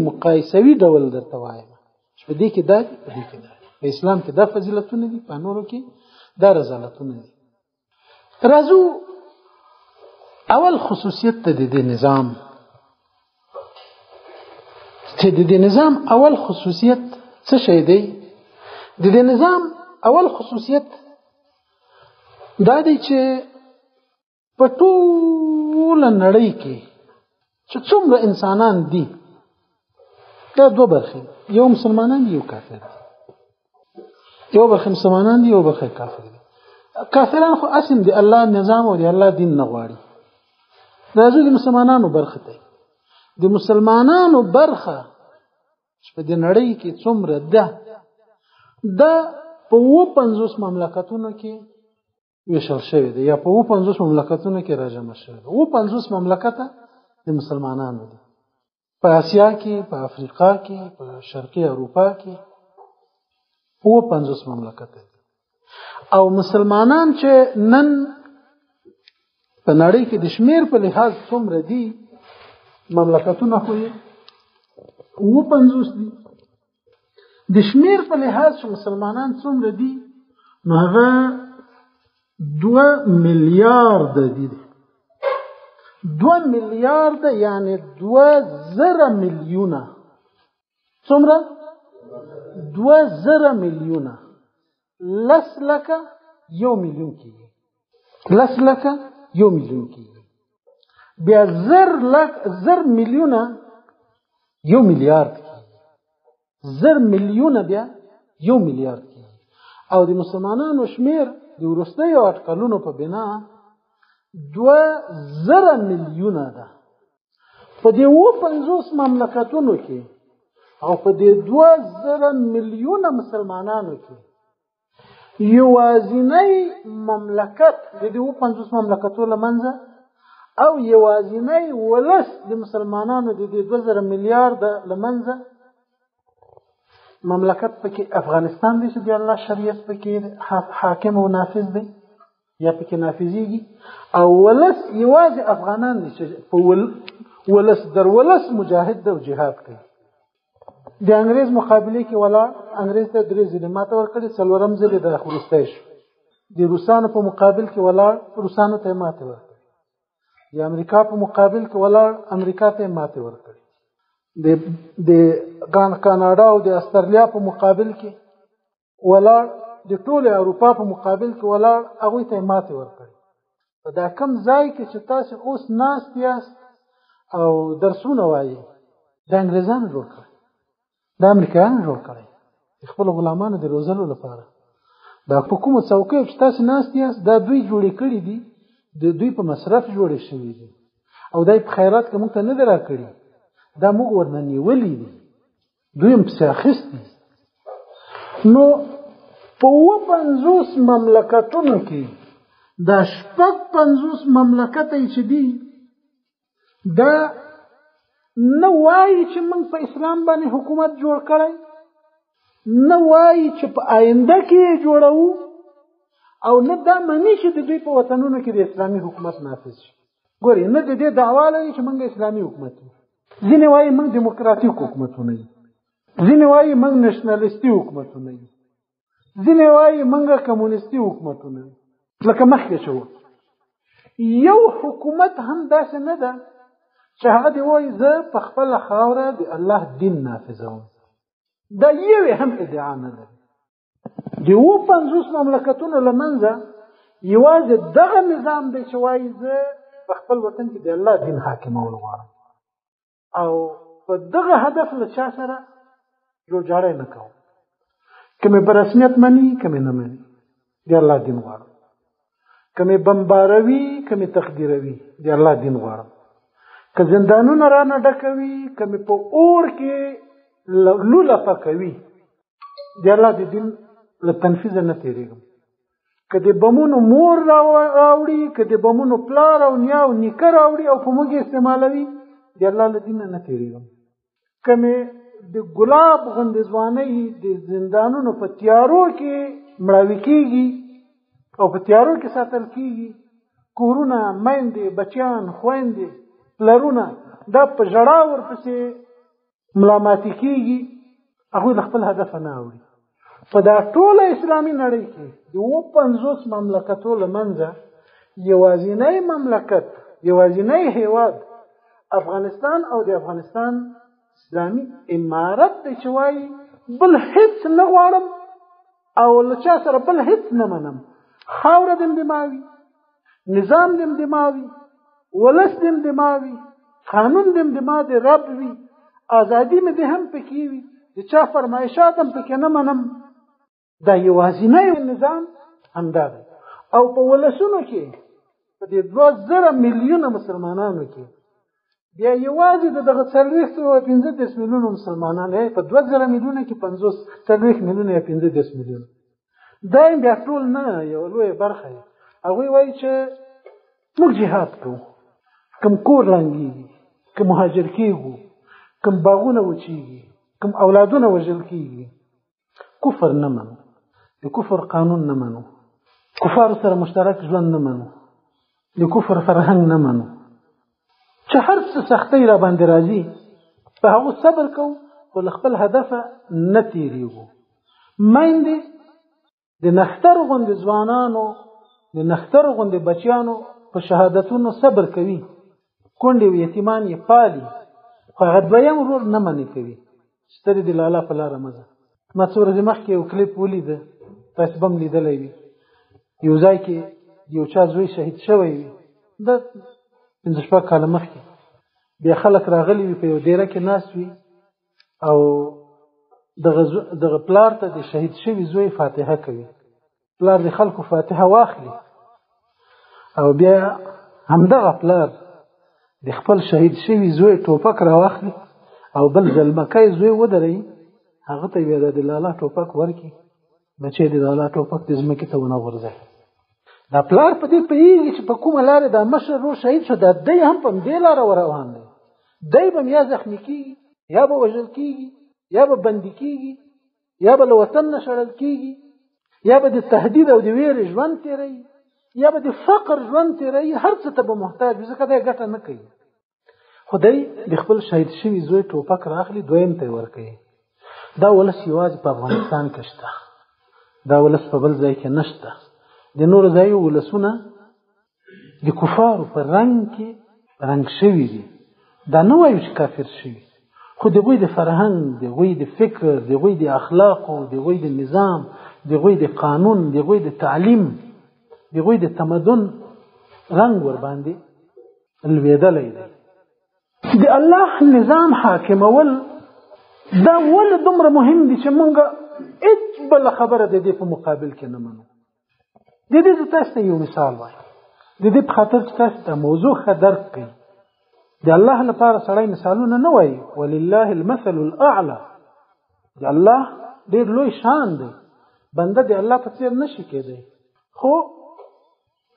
مقایسوي ډول درته وایم چې په دې کې دا دي، په دې کې دا دي. په اسلام کې دا فضیلتونه دي، په نورو کې دا رذالتونه دي. راځو اول خصوصیت ته د دې نظام، چې د دې نظام اول خصوصیت څه شی دی؟ د دې نظام اول خصوصیت دا دی چې په ټوله نړۍ کې چې څومره انسانان دي دا دوه برخې، یو مسلمانان دي یو کافر دي. یو برخه مسلمانان دي یو برخه کافر دي. کافران خو اصل دی الله نظام او دی الله دین نه غواړي. راځو د مسلمانانو برخه ته. د مسلمانانو برخه چې په دې نړۍ کې څومره ده دا په 50 مملکتونو کې ویشل شوی دی یا په 50 مملکتونو کې راجمع شوی دی. 50 مملکته د مسلمانانو دي، په آسیا کې، په افریقا کې، په شرقي اروپا کې 50 مملکت دي. او مسلمانان چې نن په نړۍ کې د شمیر په لحاظ څومره دي مملکتونه خو 50 دي. د شمیر په لحاظ چې مسلمانان څومره دي نو هغه 2 میلیارد دي. 2 میلیارد یعنی 2000 میلیونه. څومره؟ 2000 میلیونه. لس لکه 1 میلیون کېږي. لس لکه 1 میلیون کېږي. بیا 1000 میلیونه 1 میلیارد کېږي. 1000 میلیونه بیا 1 میلیارد کېږي. او د مسلمانانو شمیر د وروستیو اټکلونو په بنا 2000 میلیونه ده. په دې 50 مملکتونو کې او په دې 2000 میلیونه مسلمانانو کې یوازینی مملکت د دې 50 مملکتونو لمنځه او یوازینی ولس د مسلمانانو د دې 2000 میلیارد لمنځه مملکت پکې افغانستان دی چې د الله شریعت پکې حاکم او نافذ دی یا پکې نافذيږي. او ولس یوازې افغانان دي چې په ولس مجاهد او جهاد کوي. د انګريز مقابله کې ولا انګريز ته درې ځله ماته ورکړي، څلورم ځل د خلاصتای شو. د روسانو په مقابل کې ولا روسانو ته ماته ورکړي. د امریکا په مقابل کې ولا امریکا ته ماته ورکړي. د کاناډا او د استرالیا په مقابل کې ولا د ټول اروپا په مقابل کې ولا هغه ته ماته ورکړي. دا کم ځای کې چې تاسو اوس ناست یاست او درسونه وایي د انګريزانو جوړ کړی، د امریکایانو جوړ کړی خپل غلامانو د روزلو لپاره. دا په کومه څوکۍ چې تاسو ناست یاست دا دوی جوړې کړي دي، د دوی په مصرف جوړې شوي دي او دای په خیرات کې موږ ته نه راکړي. دا موږ ورنه نیولې دي، دوی هم پسې اخیستي. نو په 50 مملکتونو کې دا 50 مملکت چې دي دا نه وایي چې موږ په اسلام باندې حکومت جوړ کړی، نه وایي چې په آینده کې جوړو، او نه دا معنی چې د دوی په وطنونو کې د اسلامي حکومت نافذ شي. ګوري نه د دې دعوا لري چې موږ اسلامي حکومت یو. ځینې وایي موږ دیموکراتیک حکومتونه یو، ځینې وایي موږ نشنالیستي حکومتونه یو، ځینې وایي موږ کمونیستي حکومتونه یو. لکه مخکې شو یو حکومت هم داسې نه ده چې هغه دی وایي زه په خپل خاوره د الله دین نافذوم. دا یو هم ادعا نه ده. د 50 مملکتونو لمنځه یوازې دغه نظام دی چې وایي زه په خپل وطن کې د الله دین حاکمول غواړم. او په دغه هدف له چا سره جوړجاړی نه کوم. که مې په رسمیت مني که مې نه مني د الله دین غواړم، که مې بمباروي که مې تقدیروي د الله دین غواړم، که زندانونه رانه ډکوي که مې په اور کې لوله پکوي د الله د دین له تنفیذه نه تېرېږم. که د بمونو مور راوړي که د بمونو پلار او نیا او نیکه راوړي او په موږ استعمالوي د الله له دین نه تېرېږم. که مې د ګلاب غوندې ځوانۍ د زندانونو په تیارو کې مړاوي کېږي او په تیارو کې ساتل کېږي، کورونه، میندې، بچیان، خویندې، پلرونه دا په ژړا ورپسې ملامتي کېږي، هغوی له خپل هدفه نه اوړي. په دا ټوله اسلامي نړۍ کې د 50 مملکتو له منځه یوازینی مملکت، یوازینی هیواد افغانستان او د افغانستان اسلامي امارت دی چې وایي بل هیڅ نه غواړم او له چا سره بل هیڅ نه منم. خاوره دمدماوي، نظام دمدماوي، ولس دمدماوي، قانون دمدما د رب وي، ازادي مې د هم پکې وي، د چا فرمایشات هم پکې نه منم. دا یوازینی نظام همدا دی. او په ولسونو کې په دې 2 میلیونه مسلمانانو کې بیا یوازې دغه 415 میلیونه مسلمانان په 2 میلیونه کې 40 میلیونه یا 15 میلیونه دا بیا ټول نه یو لوی برخه. هغوی وایي چې موږ جهاد کوو، کوم کور لنګېږي، که مهاجر کېږو، کوم باغونه وچېږي، کوم اولادونه وژل کېږي. کفر نه منو، د کفر قانون نه منو، کفارو سره مشترک ژوند نه منو، د کفر فرهنګ نه منو. چې هر څه سختۍ را باندې راځي په هغو صبر کوو خو له خپل هدفه نه تېرېږو. میندې د نښتر غوندې ځوانانو، د نښتر غوندې بچیانو په شهادتونو صبر کوي، کونډې او یتیمان یې پالي، خو هغه دویم ورور نه منې کوي. سترې د لالا په لاره مه ځه. ما څو ورځې مخکې یو کلیپ ولیده، تاسو به هم لیدلی وي. یو ځای کې یو چا زوی شهید شوی وي، دا 5-6 کاله مخکې. بیا خلک راغلي وي، په یو دیره کې ناست وي او دغه پلار ته د شهید شوي زوی فاتحه کوي. پلار د خلکو فاتحه واخلي او بیا همدغه پلار د خپل شهید شوي زوی ټوپک راواخلي او بل زلمکی زوی ودروي، هغه ته بیا د لالا ټوپک ورکړي. بچی د لالا ټوپک د ځمکې ته ونه غورځوي. دا پلار په دې پوهېږي چې په کومه لارې دا مشر ورور شهید شو، دا دی هم په همدې لاره روان دی. دی به یا زخمي کېږي، یا به وژل کېږي، یا به بندي کېږي، یا به له وطن نه شړل کېږي، یا به د تهدید او د ویرې ژوند تېروي، یا به د فقر ژوند تېروي. هر څه ته به محتاج وي، ځکه دی ګټه نه کوي. خو دی د خپل شهید شوي زوی ټوپک راخلي، دویم ته یې ورکوي. دا ولس یوازې په افغانستان کې شته، دا ولس په بل ځای کې نشته. د نورو ځایو ولسونه د کفارو په رنګ کې رنګ شوي دي. دا نه وایو چې کافر شوي، خو د هغوی د فرهنګ، د هغوی د فکر، د هغوی د اخلاقو، د هغوی د نظام، د هغوی د قانون، د هغوی د تعلیم، د هغوی د تمدن رنګ ورباندې لوېدلی دی. د الله نظام حاکمول دا ولې دومره مهم دي چې موږ هېڅ بله خبره د دې په مقابل کې نه منو. د دې زه تاسو ته یو مثال وایم، د دې په خاطر چې تاسو ته موضوع ښه درک کړئ. د الله لپاره سړی مثالونه نه وایي، ولله المثل الاعلى. د الله ډېر لوی شان دی، بنده د الله په څېر نشي کېدی. خو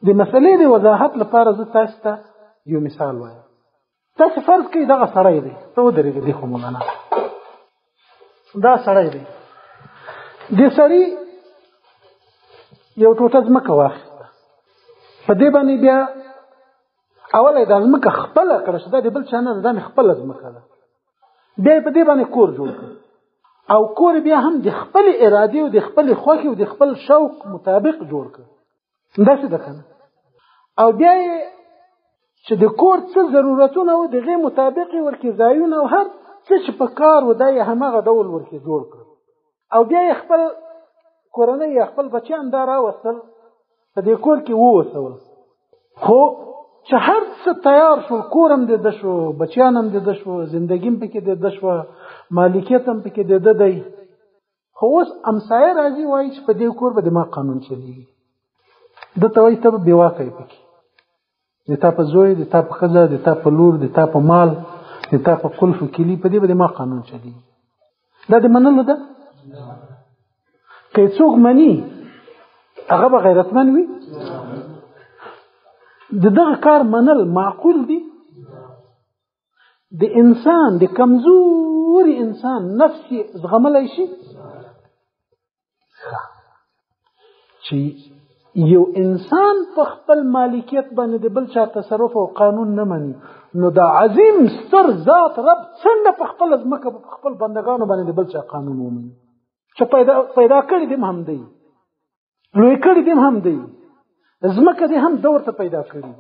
د مسلې د وضاحت لپاره زه تاسو ته یو مثال وایم. تاسو فرض کړئ دغه سړی دی، ته ودرېږه دې خو مولانا، دا سړی دی. دې سړي یو ټوټه ځمکه واخیسته، په دې باندې بیا اوله یې دا ځمکه خپله کړه چې دا د بل چا نه ده، دا مې خپله ځمکه ده. بیا یې په دې باندې کور جوړ کړ او کور بیا هم د خپلې ارادې او د خپلې خوښې او د خپل شوق مطابق جوړ کړ. داسې ده که نه؟ او بیا یې چې د کور څه ضرورتونه وو د هغې مطابق یې ورکې ځایونه او هر څه چې په کار و دا یې هماغه ډول ورکې جوړ کړ. او بیا یې خپل کورنۍ یا خپل بچیان دا راوستل په دې کور کې ووسول. خو چې هر څه تیار شو، کورم د شو، بچیانم د شو، زندگیم پکې د شو، مالکیتم پکې د دی، خو اوس امسایه راځي وایي چې په دې کور به د ما قانون چلیږي. د ته وایي ته به بې واکه یې پکې، د تا په زوی، د تا په ښځه، د تا په لور، د تا په مال، د تا په قلف و کلي، په دې به د ما قانون چلیږي. دا د منلو ده. که څوک مني هغه به غیرتمن وي. د دغه کار منل معقول دي. د انسان، د کمزوري انسان نفس زغملی شي چې یو انسان په خپل مالکیت باندې د بل چا تصرف او قانون نه مني، نو دا عظیم ستر ذات رب څنګه په خپل ځمکه په خپل بندگانو باندې د بل چا قانون ومني؟ چې پیدا کړي دې هم دی، لوی کړي دې هم دی، ځمکه دې هم دور ته پیدا کړي،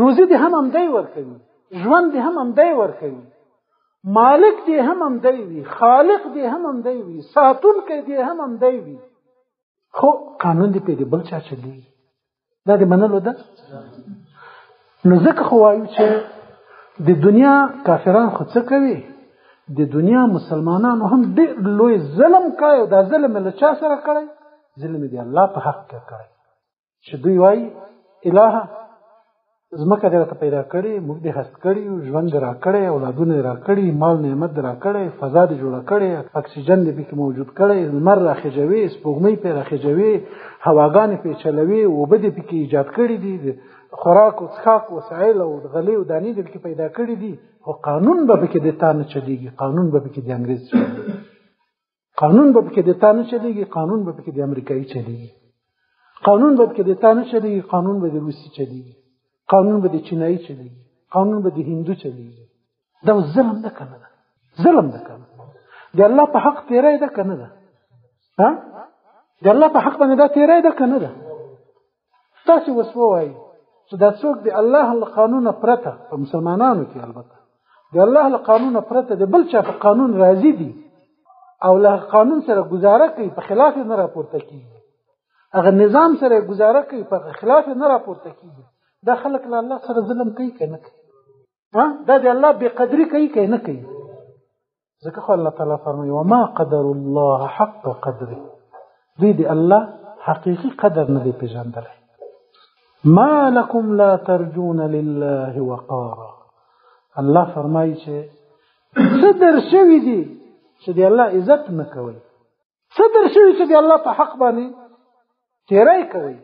روزي دې هم دی ورکوي، ژوند دې هم دی ورکوي، مالک دې هم دی وي، خالق دې هم دی وي، ساتونکی دې هم دی وي، خو قانون دې په بل چا چلیږي. دا دې منلو ده. نو ځکه خو وایو چې د دنیا کافران خو څه کوي؟ د دنیا مسلمانانو هم ډېر لوی ظلم کوي. دا ظلم له چا سره کړی؟ ظلم دې الله په حق کې کړی، چې دوی وایي الهه ځمکه دې راته پیدا کړې، موږ دې هست کړي، ژوند دې را کړی، اولادونه دې را کړي، مال نعمت دې را کړی، فضا دې جوړه کړې، اکسیجن دې پکې موجود کړی، لمر را خېجوي، سپوږمۍ پې را خېجوي، هواګانې پې چلوي، اوبه دې پکې ایجاد کړي دي، خوراک او څښاک وسایل او غلې او دانې دې پکې پیدا کړي دي، خو قانون به پکې د تا نه چلیږي، قانون به پکې د انګریز چلیږي، قانون به پکې د تا نه چلیږي، قانون به پکې د امریکایي چلیږي، قانون به پکې د تا نه چلیږي، قانون به د روسي چلیږي، قانون به د چینایي چلیږي، قانون به د هندو چلیږي. دا ظلم ده کنه ده؟ ظلم ده کنه؟ د الله په حق تیری ده کنه ده؟ ها؟ د الله په حق باندې دا تیری ده کنه ده؟ تاسو اوس ووایئ چې دا څوک د الله له قانونه پرته، په مسلمانانو کې البته د الله له قانونه پرته د بل چا په قانون راضي دي او له قانون سره گزاره کوي، په خلاف نه راپورته کیږي، هغه نظام سره گزاره کوي، په خلاف نه راپورته کیږي، دا خلک له الله سره ظلم کوي که نه کوي؟ دا د الله بې قدري کوي که نه کوي؟ ځکه خو الله تعالی فرمایي وما قدر الله حق قدره، دوی د الله حقیقي قدر نه دی پېژندلی. ما لكم لا ترجون لله وقارا، الله فرمایي چې څه در شوي دي چې د الله عزت نه کوي، څه در شوي چې د الله په حق باندې تیری کوي،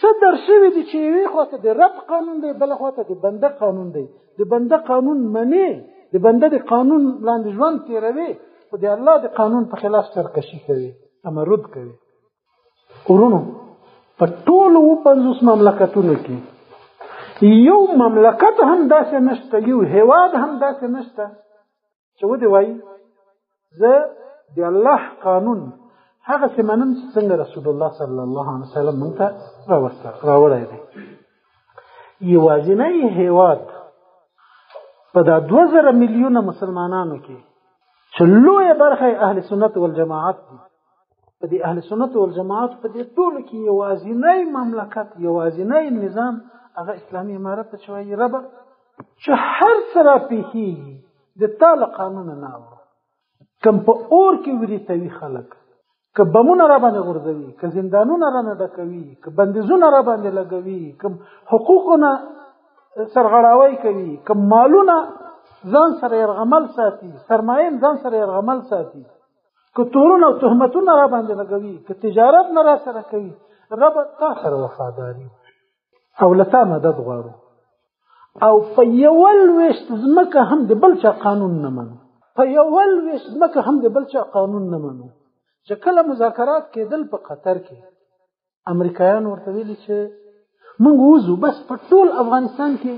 څه در شوي دي چې یوې خواته د رب قانون دی، بله خواته د بنده قانون دی، د بنده قانون منې، د بنده د قانون لاندې ژوند تیروي، خو د الله د قانون په خلاف سرکشي کوي، تمرد کوي. ورونو په ټولو 50 مملکتونو کې یو مملکت هم داسې نشته، یو هیواد هم داسې نشته چې ودې وایي زه د الله قانون هغه څه منم چې څنګه رسول الله صلی الله علیه وسلم موږ ته راوړی دی. یوازینی هیواد په دا 2000 میلیونه مسلمانانو کې چې لویه برخه اهل سنت والجماعت دي، په دې اهل سنت والجماعت په دې ټولو کې یوازینی مملکت، یوازینی نظام هغه اسلامي امارت ته شوی ربه چې هر څه راپېښېږي د تا له قانونه نه اوړه، کم په اور کې وریتوي خلک، که بمونه را باندې غورځوي، که زندانونه را نه ډکوي، که بندیزونه را باندې لګوي، که حقوقونه سرغړاوی کوي، که مالونه ځان سره یرغمل ساتي، سرمایه ځان سره یرغمل ساتي، که تورونه او تهمتونه را باندې لګوي، که تجارت نه را سره کوي، رب تا سره وفاداري او له تا مدد غواړو، او په یو لویشت ځمکه هم د بل چا قانون نه منو، په یو لویشت ځمکه هم د بل چا قانون نه منو. چې کله مذاکرات کېدل په قطر کې، امریکایان ورته ویلي چې موږ وځو، بس په ټول افغانستان کې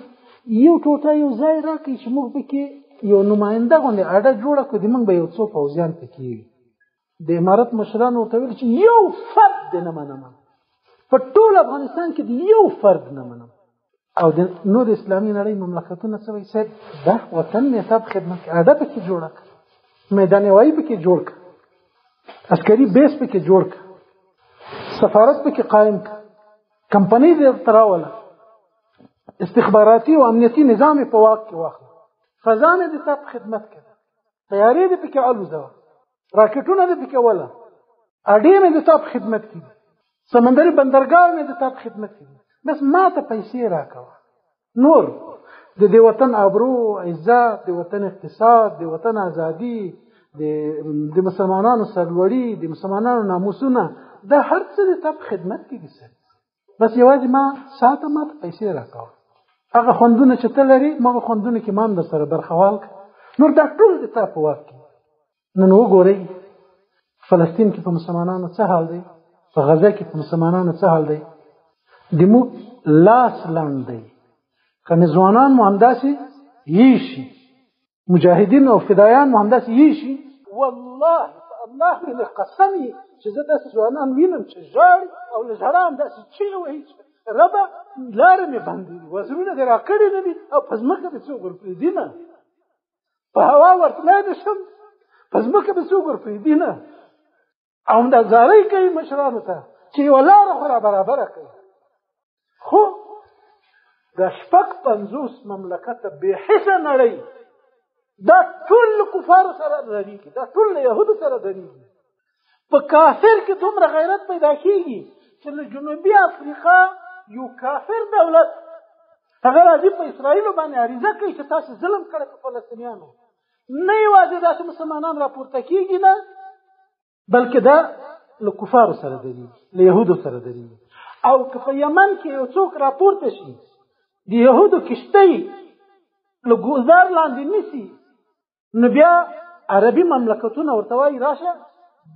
یو ټوټه یو ځای راکړي چې موږ پکې یو نماینده غوندې اډه جوړه کړو، د موږ به یو څو پوځیان پکې وي. د امارت مشرانو ورته ویلي چې یو فرد دې نه منم، په ټول افغانستان کې د یو فرد نه منم. او د نور اسلامي نړۍ مملکتونه څه وایي؟ صاحب دا وطن مې ستا په خدمت کې، اډه پکې جوړه کړه، میدان هوایي پکې جوړ کړه، عسکري بیس پکې جوړ کړه، سفارت پکې قائم کړه، کمپنۍ دې راوله، استخباراتي او امنیتي نظام په واک کې واخله، فضا مې د تا په خدمت کې ده، طیارې دې پکې الوزوه، راکټونه دې پکې وله، اډې مې د تا په خدمت کې دي، سمندري بندرګاه مې د تا په خدمت کې دي، بس ما ته پیسې راکوه. نور د دې وطن ابرو، عزت، د وطن اقتصاد، د وطن ازادي، د مسلمانانو سرلوړي، د مسلمانانو ناموسونه، دا هر څه د تا په خدمت کې دي سر. بس یوازې ما ساته ما ته پیسې راکوه. هغه خوندونه چې ته لري مغه خوندونه کې ما هم در سره برخوال کړه. نور دا ټول د تا په واک کې. نن وګورئ فلسطین کې په مسلمانانو څه حال دی، په غزه کې په مسلمانانو څه حال دی. د موږ لاس لاند دی، کنه ځوانان مو همداسې یېشي، مجاهدین او فدایان مو همداسې یېشي. والله الله مې قسم چې زه داسې ځوانان وینم چې ژاړي او له ژړا همداسې چیغې وهي چې ربه لاره مې بندې دي، وزرونه دې راکړي نه دي او په ځمکه مې څوک ورپرېږدي نه، په هوا ورتلی نه شم، په ځمکه مې څوک ورپرېږدي نه. او همدا زارۍ کوي مشرانو ته چې یوه لاره خو را برابره کوي. خو دا 55 مملکته بې حسه نړۍ دا ټول له کفارو سره درېږي، دا ټول له یهودو سره درېږي. په کافر کې دومره غیرت پیدا کېږي چې له جنوبي افریقا یو کافر دولت هغه راځي په اسرائیلو باندې عریضه کوي چې تاسو ظلم کړی په فلسطینیانو. نه یوازې داسې مسلمانان راپورته کېږي نه، بلکې دا له کفارو سره درېږي، له یهودو سره درېږي. او که په یمن کې یو څوک راپورته شي د یهودو کشتۍ له ګوزار لاندې نیسي، نو بیا عربي مملکتونه ورته وایي راشه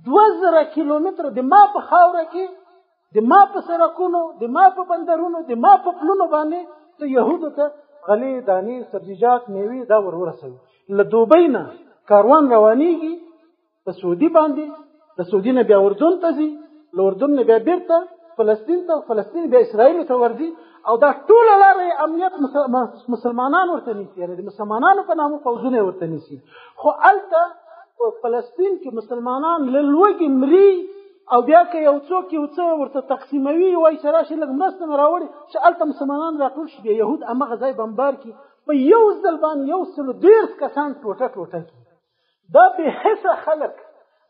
2000 کیلومتره د ما په خاوره کې، د ما په سړکونو، د ما په بندرونو، د ما په پلونو باندې ته یهودو ته غلې، دانې، سبزیجات، میوې دا ورسوي. له دوبۍ نه کاروان روانېږي په سعودي باندې، د سعودي نه بیا اردن ته ځي، له اردن نه بیا بیرته فلسطین ته، فلسطین بیا اسرائیل ته ورځي. او دا ټوله لاره امنیت مسلمانان ورته نیسي، یعنې د مسلمانانو په نامه پوځونه ورته نیسي. خو هلته په فلسطین کې مسلمانان له لوږې مري، او بیا که یو څوک یو څه ورته تقسیموي وایي چې راشي لږ مرسته مې راوړي، چې هلته مسلمانان راټول شي بیا یهود همغه ځای بمبار کړي، په یو ځل باندې 130 کسان ټوټه ټوټه کړي. دا بې حسه خلک،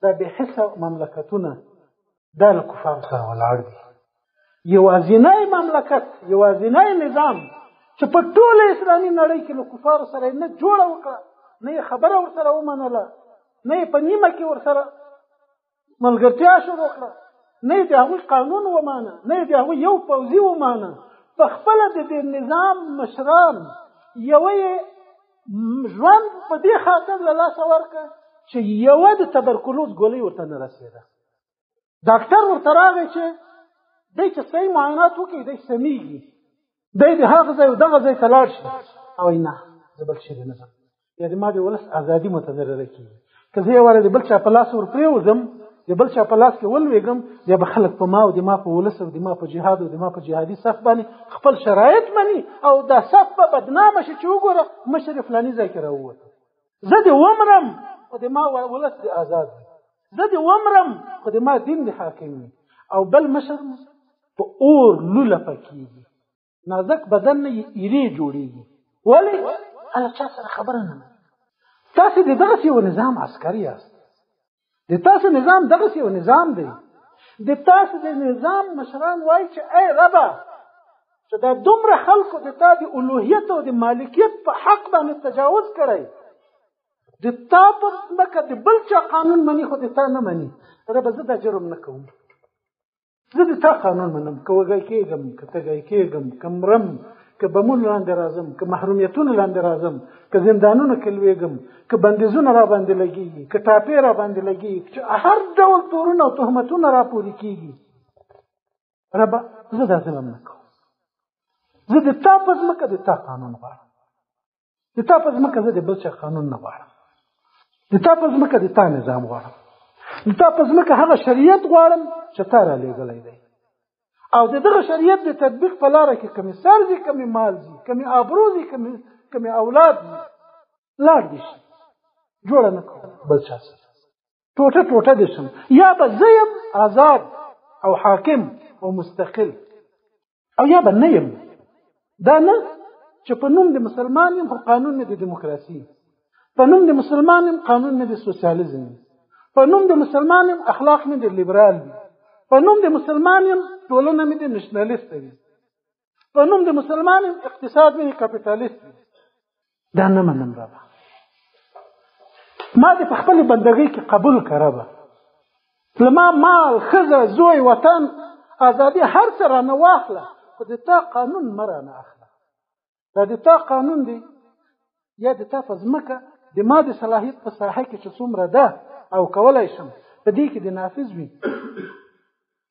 دا بې حسه مملکتونه دا له کفارو سره ولاړ دي. یوازینی مملکت، یوازینی نظام چې په ټوله اسلامي نړۍ کې له کفارو سره نه جوړه وکړه، نه یې خبره ورسره ومنله، نه یې په نیمه کې ورسره ملګرتیا شروع کړه، نه یې د هغوی قانون ومانه، نه یې د هغوی یو پوځي ومانه. په خپله د دې نظام مشران یوه یې ژوند په دې خاطر له لاسه ورکړه چې یوه د تبرکلوز ګولۍ ورته نه رسېده. ډاکټر ورته راغی چې دی چې صحیح معاینات وکړي دی سمیږي، دی د هغه ځای او دغه ځای ته لاړ شي. او نه زه بل شی نه ځم، یا د ما د ولس ازادي متضرره کېږي. که زه یې واره د بل چا په لاس ورپرېوځم، د بل چا په لاس کې ولوېږم، بیا به خلک په ما او د ما په ولس او د ما په جهاد او د ما په جهادي صف باندې خپل شرایط مني، او دا صف به بدنامه شي چې وګوره مشر فلاني ځای کې راووته. زه دې ومرم خو د ما ولس دې آزاد وي، زه دې ومرم خو د ما دین دې حاکم وي. او بل مشر په اور لوله پکېږي، نازک بدن نه ایرې جوړېږي. ولې؟ هله چا سره خبره نه مني. تاسې د دغسې یو نظام عسکري یاست، د تاسو نظام دغسې یو نظام دی. د تاسو د نظام مشران وایي چې ای ربه چې دا دومره خلکو د تا د الوهیت او د مالکیت په حق باندې تجاوز کړی، د تا په ځمکه د بل چا قانون مني خو د تا نه مني. ربه زه دا جرم نه کوم، زه د تا قانون منم، که وږی کېږم، که تږی کېږم، که مرم، که بمون لاندې راځم، که محرومیتونه لاندې راځم، که زندانونه کې لوېږم، که بندیزونه را باندې لګېږي، که ټاپې را باندې لګېږي، چې هر ډول تورونه او تهمتونه را پورې کېږي. ربه زه دا ظلم نه کوم، زه د تا په ځمکه د تا قانون غواړم، د تا په ځمکه زه د بل چا قانون نه غواړم، د تا په ځمکه د تا نظام غواړم، د تا په ځمکه هغه شریعت غواړم چې تا را لېږلی دی. او د دغه شریعت د تطبیق په لاره کې کمی سر ځي، کمی مال ځي، کمی آبرو ځي، کمی اولاد ځي، لاړ دې شي، جوړه نه کوم بل چا سره، ټوټه ټوټه دې شم. یا به زه یم آزاد او حاکم او مستقل، او یا به نه یم. دا نه چې په نوم د مسلمان یم خو قانون مې د دیموکراسي، په نوم د مسلمان یم قانون مې د سوسیالیزم، په نوم د مسلمان یم اخلاق مې د لیبرال وي، په نوم د مسلمان یم ټولنه مې د نشنالیست وي، په نوم د مسلمان یم اقتصاد مې د کاپیټالیست وي. دا نه منم ربه، ما دې په خپل بندګۍ کې قبول کړه ربه، لما مال ښځه زوی وطن ازادي هر څه رانه واخله، خو د تا قانون مه رانه اخله. دا د تا قانون دی یا د تا په ځمکه د ما د صلاحیت په ساحه کې چې څومره ده او کولی شم په دې کې د نافذ وي،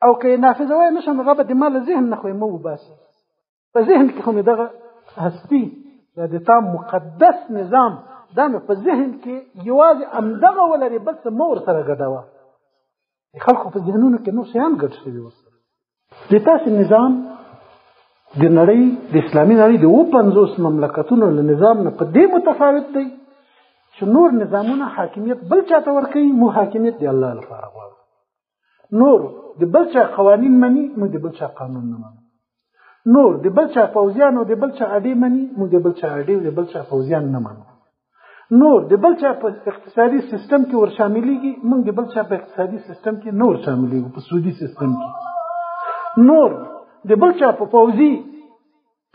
او که یې نافذوی نه شم ربه د ما له ذهن نه خو یې مه وباسي. په ذهن کې خو مې دغه هستي دا د تا مقدس نظام دا مې په ذهن کې یوازې همدغه ولري، بل څه مه ورسره ګډوه. د خلکو په ذهنونو کې نور شیان ګډ شوي ورسره. د تاسې نظام د نړۍ د اسلامي نړۍ د 50 مملکتونو له نظام نه په دې متفاوت دی چې نور نظامونه حاکمیت بل چاته ورکوي، مو حاکمیت د الله لپاره غواړو. نور د بل چا قوانین مني، مو د بل چا قانون نه منو. نور د بل چا پوځیان او د بل چا اډې مني، مو د بل چا اډې او د بل چا پوځیان نه منو. نور د بل چا په اقتصادي سیستم کې ور شاملېږي، موږ د بل چا په اقتصادي سیستم کې نه ور شاملېږو، په سودي سیستم کې. نور د بل چا په پوځي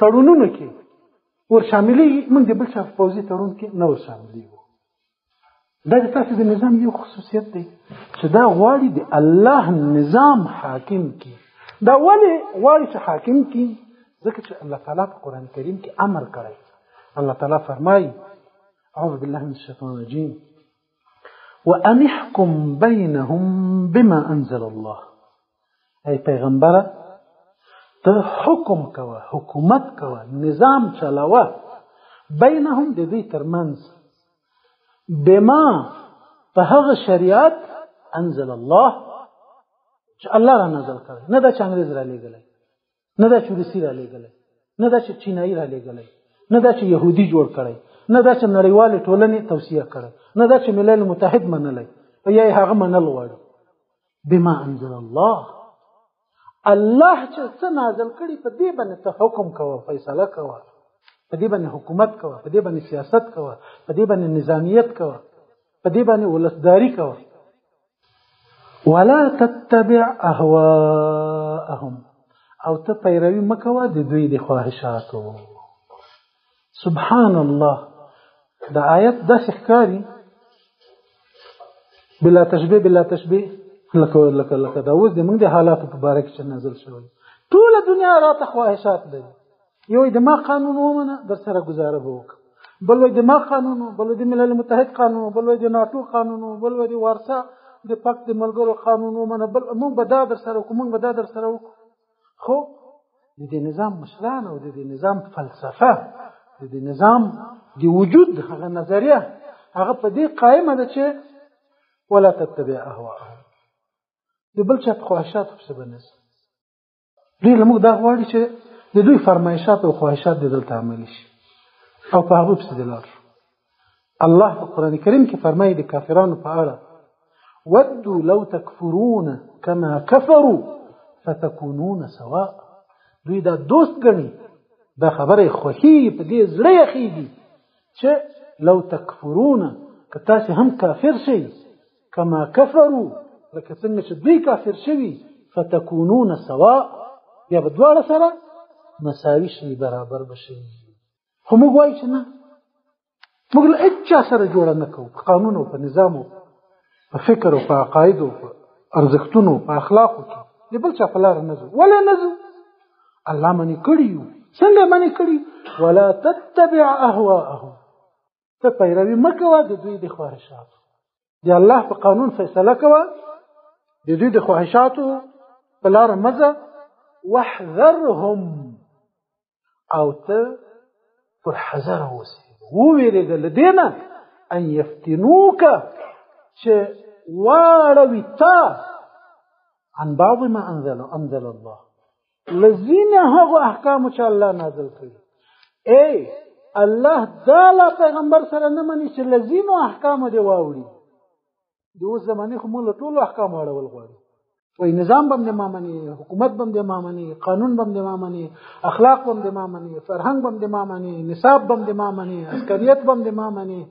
تړونونو کې ور شاملېږي، موږ د بل چا په پوځي تړون کې نه ور شاملېږو. دا د تاسې د نظام یو خصوصیت دی چې دا غواړي د الله نظام حاکم کی. دا ولې غواړي چې حاکم کی؟ ځکه چې الله تعالی په قرآن کریم کې امر کړی. الله تعالی فرمایي اعوذ بالله من الشیطان الرجیم وان احکم بینهم بما انزل الله. ای پیغمبره ته حکم کوه، حکومت کوه، نظام چلاوه، بینهم د دوی ترمنځ، بما په هغه شریعت انزل الله چې الله را نازل کړی. نه دا چې انګریز را لېږلی، نه دا چې روسي را لېږلی، نه دا چې چینایي را لېږلی، نه دا چې یهودي جوړ کړی، نه دا چې نړیوالې ټولنې توصیه کړی، نه دا چې ملل متحد منلی یا یې هغه منل غواړي. بما انزل الله، الله چې څه نازل کړي په دې باندې ته حکم کوه، فیصله کوه، په دې باندې حکومت کوه، په دې باندې سیاست کوه، په دې باندې نظامیت کوه، په دې باندې ولسداری کوه. ولا تتبع اهواءهم، او ته پیروي مه کوه د دوی د خواهشاتو. سبحان الله، دا آیت داسې ښکاري بلا تشبیه بلا تشبیه لکه دا اوس د موږ د حالاتو په باره کې چې نازل شوی. ټوله دنیا راته خواهشات لري. یو د ما قانون ومنه در سره ګزاره به وکړم، بل وایي د ما قانون، بل وایي د ملل متحد قانون، بل وایي د ناټو قانون، بل وایي د وارسا د پاک د ملګرو قانون ومنه، بل موږ به دا در سره وکړو، موږ به دا در سره وکړو. خو د دې نظام مشران او د دې نظام فلسفه، د دې نظام د وجود هغه نظریه هغه په دې قائمه ده چې ولا تتبع اهواءهم، د بل چا په خواهشاتو پسې به نه ځي. دوی له موږ دا غواړي چې د دوی فرمایشات او خواهشات د دلته عملي شي او په هغو پسې دې لاړ شو. الله په قرآن کریم کې فرمایي د کافرانو په اړه ودوا لو تکفرون کما کفروا فتکونون سواء. دوی دا دوست ګڼي، دا خبره خوښي په دې زړه یخېږي چې لو تکفرون که تاسې هم کافر شئ کما کفروا لکه څنګه چې دوی کافر شوي فتکونون سواء بیا به دواړه سره مساوي شي، برابر به شي. خو موږ وایو چې نه، موږ له هېچا سره جوړه نه کوو، په قانون او په نظام او په فکر او په عقایدو په ارزښتونو په اخلاقو کې د بل چا په لاره نه ځو. ولې نه ځو؟ الله منې کړي یو. څنګه منې کړي؟ ولا تتبع اهواءهم، ته پیروي مه کوه د دوی د خواهشاتو. د الله په قانون فیصله کوه، د دوی د خواهشاتو په لاره مه ځه. واحذرهم، او ته پر حذر اوسې، وویرېږه له دې نه ان یفتنوک چې واړوي تا عن بعض ما انزل الله، لذین هغو احکامو چې الله نازل کړي. ای الله دا لا پیغمبر سره نه مني چې لذینو احکامو دې واوړي. د اوس زمانې خو موږ له ټولو احکامو اړول غواړي. وای نظام بم د ما مني، حکومت بم د ما مني، قانون بم د ما مني، اخلاق بم د ما مني، فرهنګ بم د ما مني، نصاب بم د ما مني، عسکریت بم د ما مني،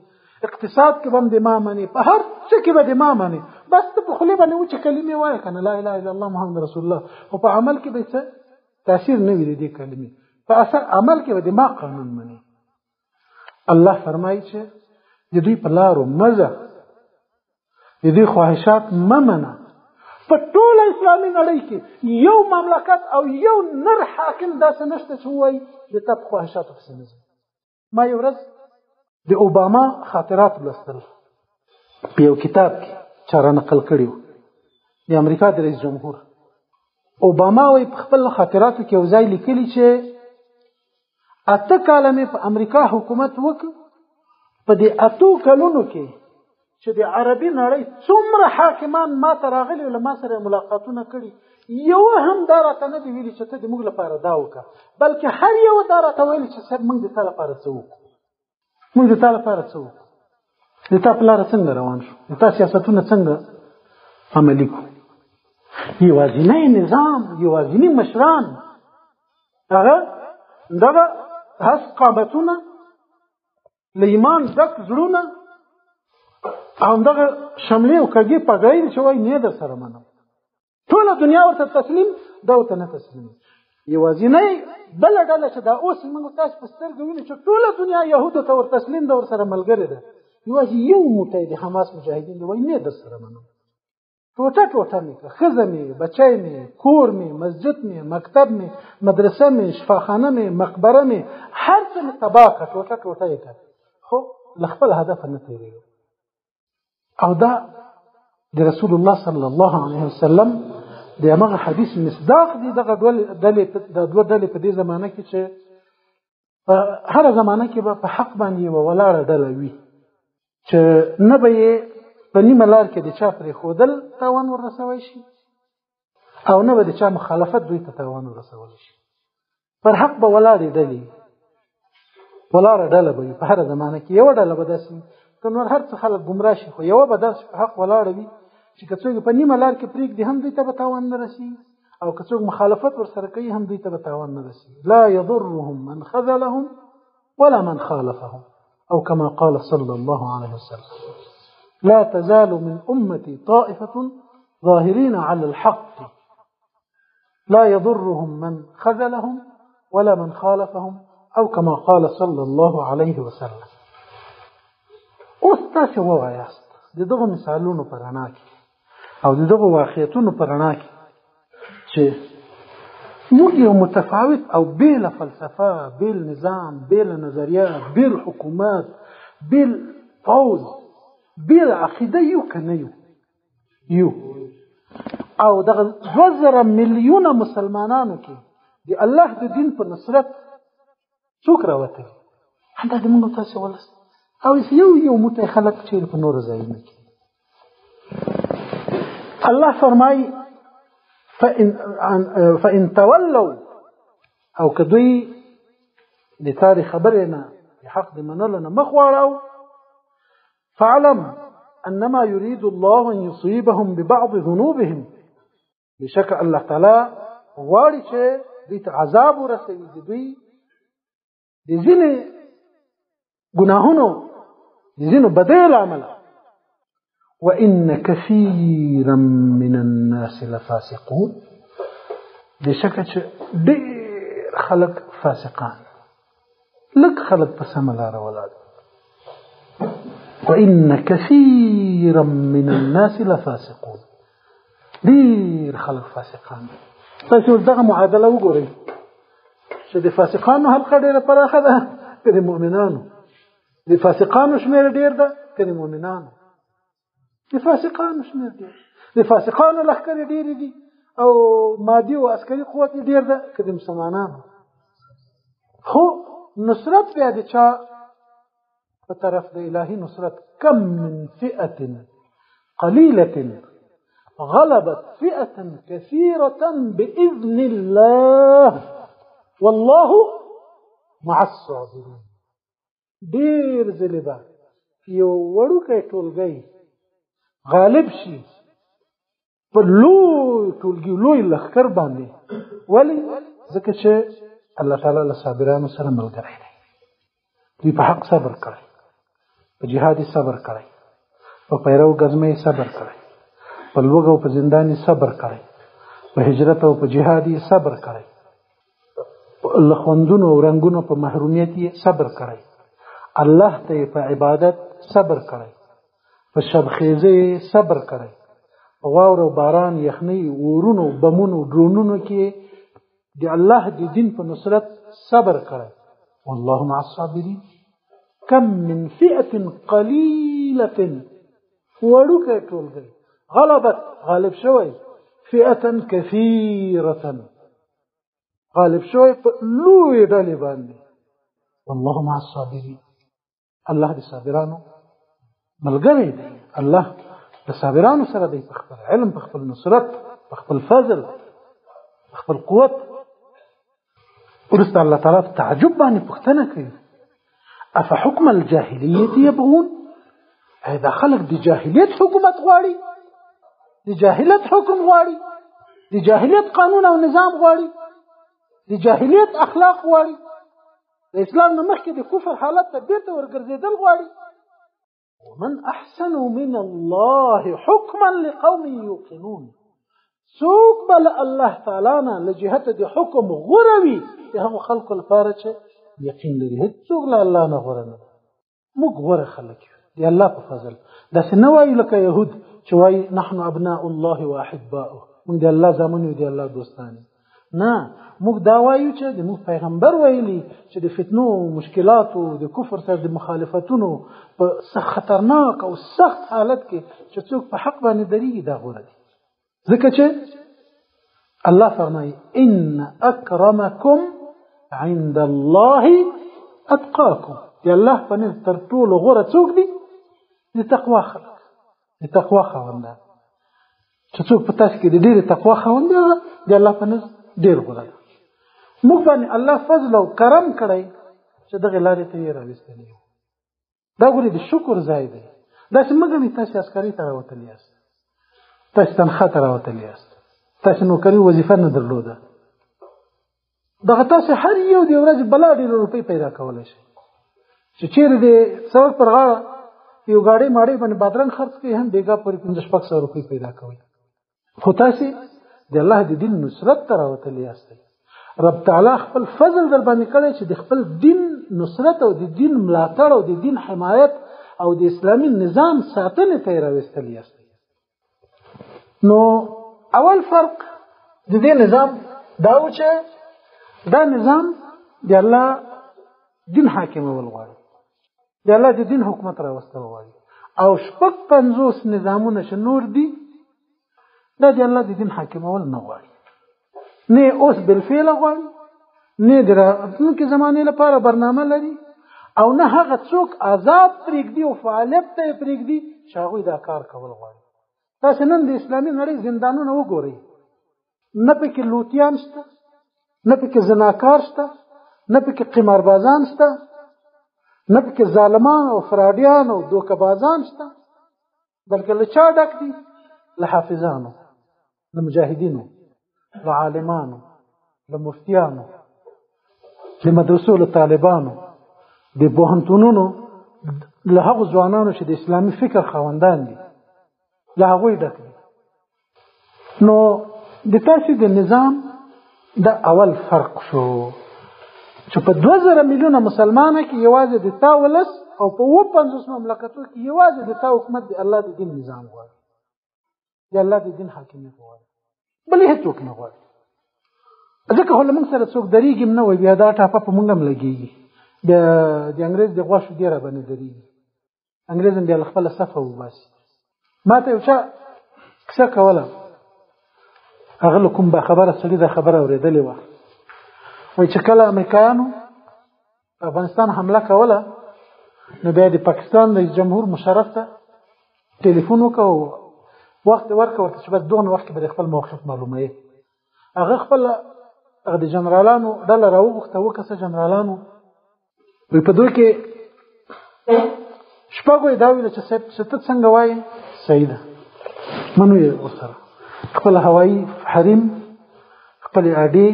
اقتصاد کې بم د ما مني، په هر څه کې به د ما مني. بس ته په خلی باندې وچه کلمې وایې کنه لا اله الا الله محمد رسول الله، او په عمل کې به څه تاثیر نه وي د دې کلمې، په اصل عمل کې به د ما قانون مني. الله فرمایي چې د دوی په لارو مزه، د دوی خواهشات ممنه. په ټول اسلامي نړۍ کې یو مملکت او یو نر حاکم داسې نشته چې وایي د تا په خواهشاتو پسې نه ځي. ما یو ورځ د اوباما خاطرات لوستل په یو کتاب کې چا را نقل کړي وو، د امریکا د رئیس جمهور اوباما وایي په خپل خاطراتو کې یو ځای لیکلي چې 8 کاله مې په امریکا حکومت وکړ، په دې 8 کلونو کې چې د عربي نړۍ څومره حاکمان ما ته راغلي او له ما سره ملاقاتونه کړي، یو هم دا راته نه دي ویلي چې ته د موږ لپاره دا وکړه، بلکې هر یو دا راته ویلي چې صاحب موږ د تا لپاره څه وکړو، موږ د تا لپاره څه وکړو، د تا په لاره څنګه روان شو، د تا سیاستونه څنګه عملي کړو. یوازینی نظام، یوازینی مشران هغه دغه هس قامتونه له ایمان ډک زړونه او دغه شملې او کږې پګړۍ چې وایي نه در سره منم، ټوله دنیا ورته تسلیم، دا ورته نه تسلیم. یوازینی بله ډله چې دا اوس موږ تاسو په سترګو وینو چې ټوله دنیا یهودو ته ور تسلیم ده، ورسره ملګرې ده، یوازې یو موټی د حماس مجاهدین دی، وایي نه در سره منم. ټوټه ټوټه مې کړه، ښځه مې، بچی مې، کور مې، مسجد مې، مکتب مې، مدرسه مې، شفاخانه مې، مقبره مې، هر څه مې تباه کړه، ټوټه ټوټه یې کړه، خو له خپل هدفه نه تېرېږم. او دا د رسول الله صلی الله علیه وسلم د هغه حدیث مصداق دی. دغه دوه ډلې په دې زمانه کې چې په هر زمانه کې به په حق باندې یوه ولاړه ډله وي چې نه به یې په نیمه لار کې د چا پرېښودل تاوان ورسوی شي او نه به د چا مخالفت دوی ته تاوان ورسولی شي. پر حق به ولاړې ډلې، ولاړه ډله به وي په هر زمانه کې. یوه ډله به داسې که نور هر څه خلک ګمراه شي، خو یوه به داسې په حق ولاړه وي چې که څوک په نیمه لار کې پرېږدي هم دوی ته به تاوان نه رسېږي، او که څوک مخالفت ورسره کوي هم دوی ته به تاوان نه رسېږي. لا يضرهم من خذلهم ولا من خالفهم، او كما قال صلى الله عليه وسلم لا تزال من أمتي طائفة ظاهرين على الحق لا يضرهم من خذلهم ولا من خالفهم، او كما قال صلى الله عليه وسلم. اوس تاسو ووایاست د دغه مثالونو په رڼا کې او د دغه واقعیتونو په رڼا کې چې موږ یو متفاوت او بیل فلسفه، بیل نظام، بیل نظریات، بیل حکومت، بیل فوز، بیل عقیده یو که نه یو او دغه 2,000 میلیونه مسلمانانو کې د الله د دین په نصرت څوک راوتلی؟ همدا د موږ تاسو ولس او یو موټی خلک چیرې په نورو ځایونو کې. الله فرمایي فإن تولوا، او که دوی د تا د خبرې نه د حق د منلو نه مخ واړو، فاعلم انما يريد الله ان يصيبهم ببعض ذنوبهم، بشک الله تعالی غواړي چې دوی ته عذاب ورسوي د دوی د ځینې ګناهونو، د ځینو بدیو عمله. وان كثيرا من الناس لفاسقون، بشک چې ډېر خلک فاسقان، لږ خلک په سمه لاره ولاړ. وإن كثيرا من الناس لفاسقون، ډېر خلک فاسقان. تاسو دغه معادله وګورئ چې د فاسقانو حلقه ډېره پراخه ده که د مؤمنانو، د فاسقانو شمېر ډېر ده که د مؤمنانو. د فاسقانو شمېر ډېر، د فاسقانو لښکرې ډېرې دي او مادي او عسکري قوت یې ډېر ده که د مسلمانانو. خو نصرت بیا د چا په طرف د الهي نصرت؟ کم من فئة قليلة غلبت فئة كثيرة بإذن الله والله مع الصابرين. ډېر ځلې به یو وړوکی ټولګی غالب شي په لوی ټولګي لوی لښکر باندې. ولې؟ ځکه چې الله تعالی له صابرانو سره ملګری دی. دوی په حق صبر کړی، په جهاد صبر کړی، په پیرو ګزمې صبر کړی، په لوږه او په زندان صبر کړی، په هجرت او په جهاد صبر کړی، له خوندونو او رنګونو په محرومیت صبر کړی، الله ته په عبادت صبر کړی، په شبخیزه صبر کړی، په واورو باران یخنۍ ورونو بمونو ډرونونو کې د الله د دین په نصرت صبر کړی. والله مع الصابرین. کم من فئه قلیله وړوکی ټولګی غلبت غالب شوی فئه کثیره غالب شوی په لوی ډلې باندې. والله مع الصابرین. الله د صابرانو ملګری دی. الله د صابرانو سره دی، په خپل علم، په خپل نصرت، په خپل فضل، په خپل قوت. ورسته الله تعالی په تعجب باندې پوښتنه کوي: افحکم الجاهلیت یبغون؟ دا خلک د جاهلیت حکومت غواړي، د جاهلیت حکم غواړي، د جاهلیت قانون او نظام غواړي، د جاهلیت اخلاق غواړي، د اسلام نه مخکې د کفر حالت ته بیرته ورګرځېدل غواړي. ومن احسن من الله حکما لقوم یوقنون. څوک بل الله تعالی نه له جهته د حکم غوره وي د هغو خلکو لپاره چې یقین لري. هېڅوک له الله نه غوره نه. موږ غوره خلک یو د الله په فضل. داسې نه وایو لکه یهود چې وایي نحن ابناء الله واحباؤه، موږ د الله زامن یو، د الله دوستان. نه، موږ دا وایو چې د موږ پیغمبر ویلي چې د فتنو او مشکلاتو د کفر سره د مخالفتونو په سخت خطرناک او سخت حالت کې چې څوک په حق باندې درېږي دا غوره دي. ځکه چې الله فرمایي ان اکرمکم عند الله اتقاکم. د الله په نزد تر ټولو غوره څوک دي؟ د تقوا خلک، د تقوا خاوندان. چې څوک په تاسو کې د ډېرې تقوا خاوند دی د الله په نزد ډېر غوره ده. موږ باندې الله فضل او کرم کړی چې دغه لارې ته یې راوستلی یو. دا ګورې د شکر ځای دی. داسې مه ګڼئ تاسې عسکري ته راوتلي یاست، تاسې تنخوا ته راوتلي یاست، تاسې نوکري وظیفه نه درلوده. دغه تاسې هر یو د ورځې بلا ډېرې روپۍ پیدا کولی شئ. چې چیرې د سړک پر غاړه یو ګاډۍ ماډۍ باندې بادرنګ خرڅ کړئ هم بېګا پورې 500-600 روپۍ پیدا کوئ. خو تاسې د الله د دین نصرت ته راوتلي یاستئ. رب تعالی خپل فضل در باندې کړی چې د خپل دین نصرت او د دین ملاتړ او د دین حمایت او د اسلامي نظام ساتنې ته یې راوستلي یاستئ. نو اول فرق د دې نظام دا و چې دا نظام د الله دین حاکمول غواړي، د الله د دین حکومت راوستل غواړي. او 50 نظامونه چې نور دي دا د الله د دین حاکمول نه غواړي. نه اوس بالفعل غواړي، نه د راتلونکي زمانې لپاره برنامه لري، او نه هغه څوک آزاد پرېږدي او فعالیت ته یې پرېږدي چې هغوی دا کار کول غواړي. تاسې نن د اسلامي نړۍ زندانونه وګورئ، نه پکې لوتیان شته، نه پکې زناکار شته، نه پکې قماربازان شته، نه پکې ظالمان او فراډیان او دوکهبازان شته، بلکې له چا ډک دي؟ له حافظانو، له مجاهدینو، له عالمانو، له مفتیانو، له مدرسو، له طالبانو، د پوهنتونونو، له هغو ځوانانو چې د اسلامي فکر خاوندان دي، له هغوی ډک دي. نو د تاسې د نظام دا اول فرق شو چې په 2000 میلیونه مسلمانه کې یوازې د تا ولس او په 50 مملکتو کې یوازې د تا حکومت د الله د دین نظام غواړي، د الله د دین حاکمیت غواړي، بل هیڅوک نه غواړي. ځکه خو له موږ سره څوک درېږي نه وایي بیا دا ټاپه په موږ هم لګېږي، د انګرېز د غوښو دی را باندې درېږي، انګرېز هم بیا له خپله صفه وباسي. ما ته یو چا کیسه کوله، هغه له کوم باخبره سړي دا خبره اورېدلې وه، وایي چې کله امریکایانو په افغانستان حمله کوله نو بیا د پاکستان رئیس جمهور مشرف ته ټلیفون وکړ، وخت ورکړ ورته چې بس دغه وخت کې به خپل موقف معلوموي. هغه خپل هغه د جنرالانو ډله راوغوښته، 2 کسه جنرالانو، وایي په دوی کې شپږو یې دا ویل چې صاحب چې ته څنګه وایې صحیح ده، منو یې ورسره خپل هوایي حریم، خپل اډې،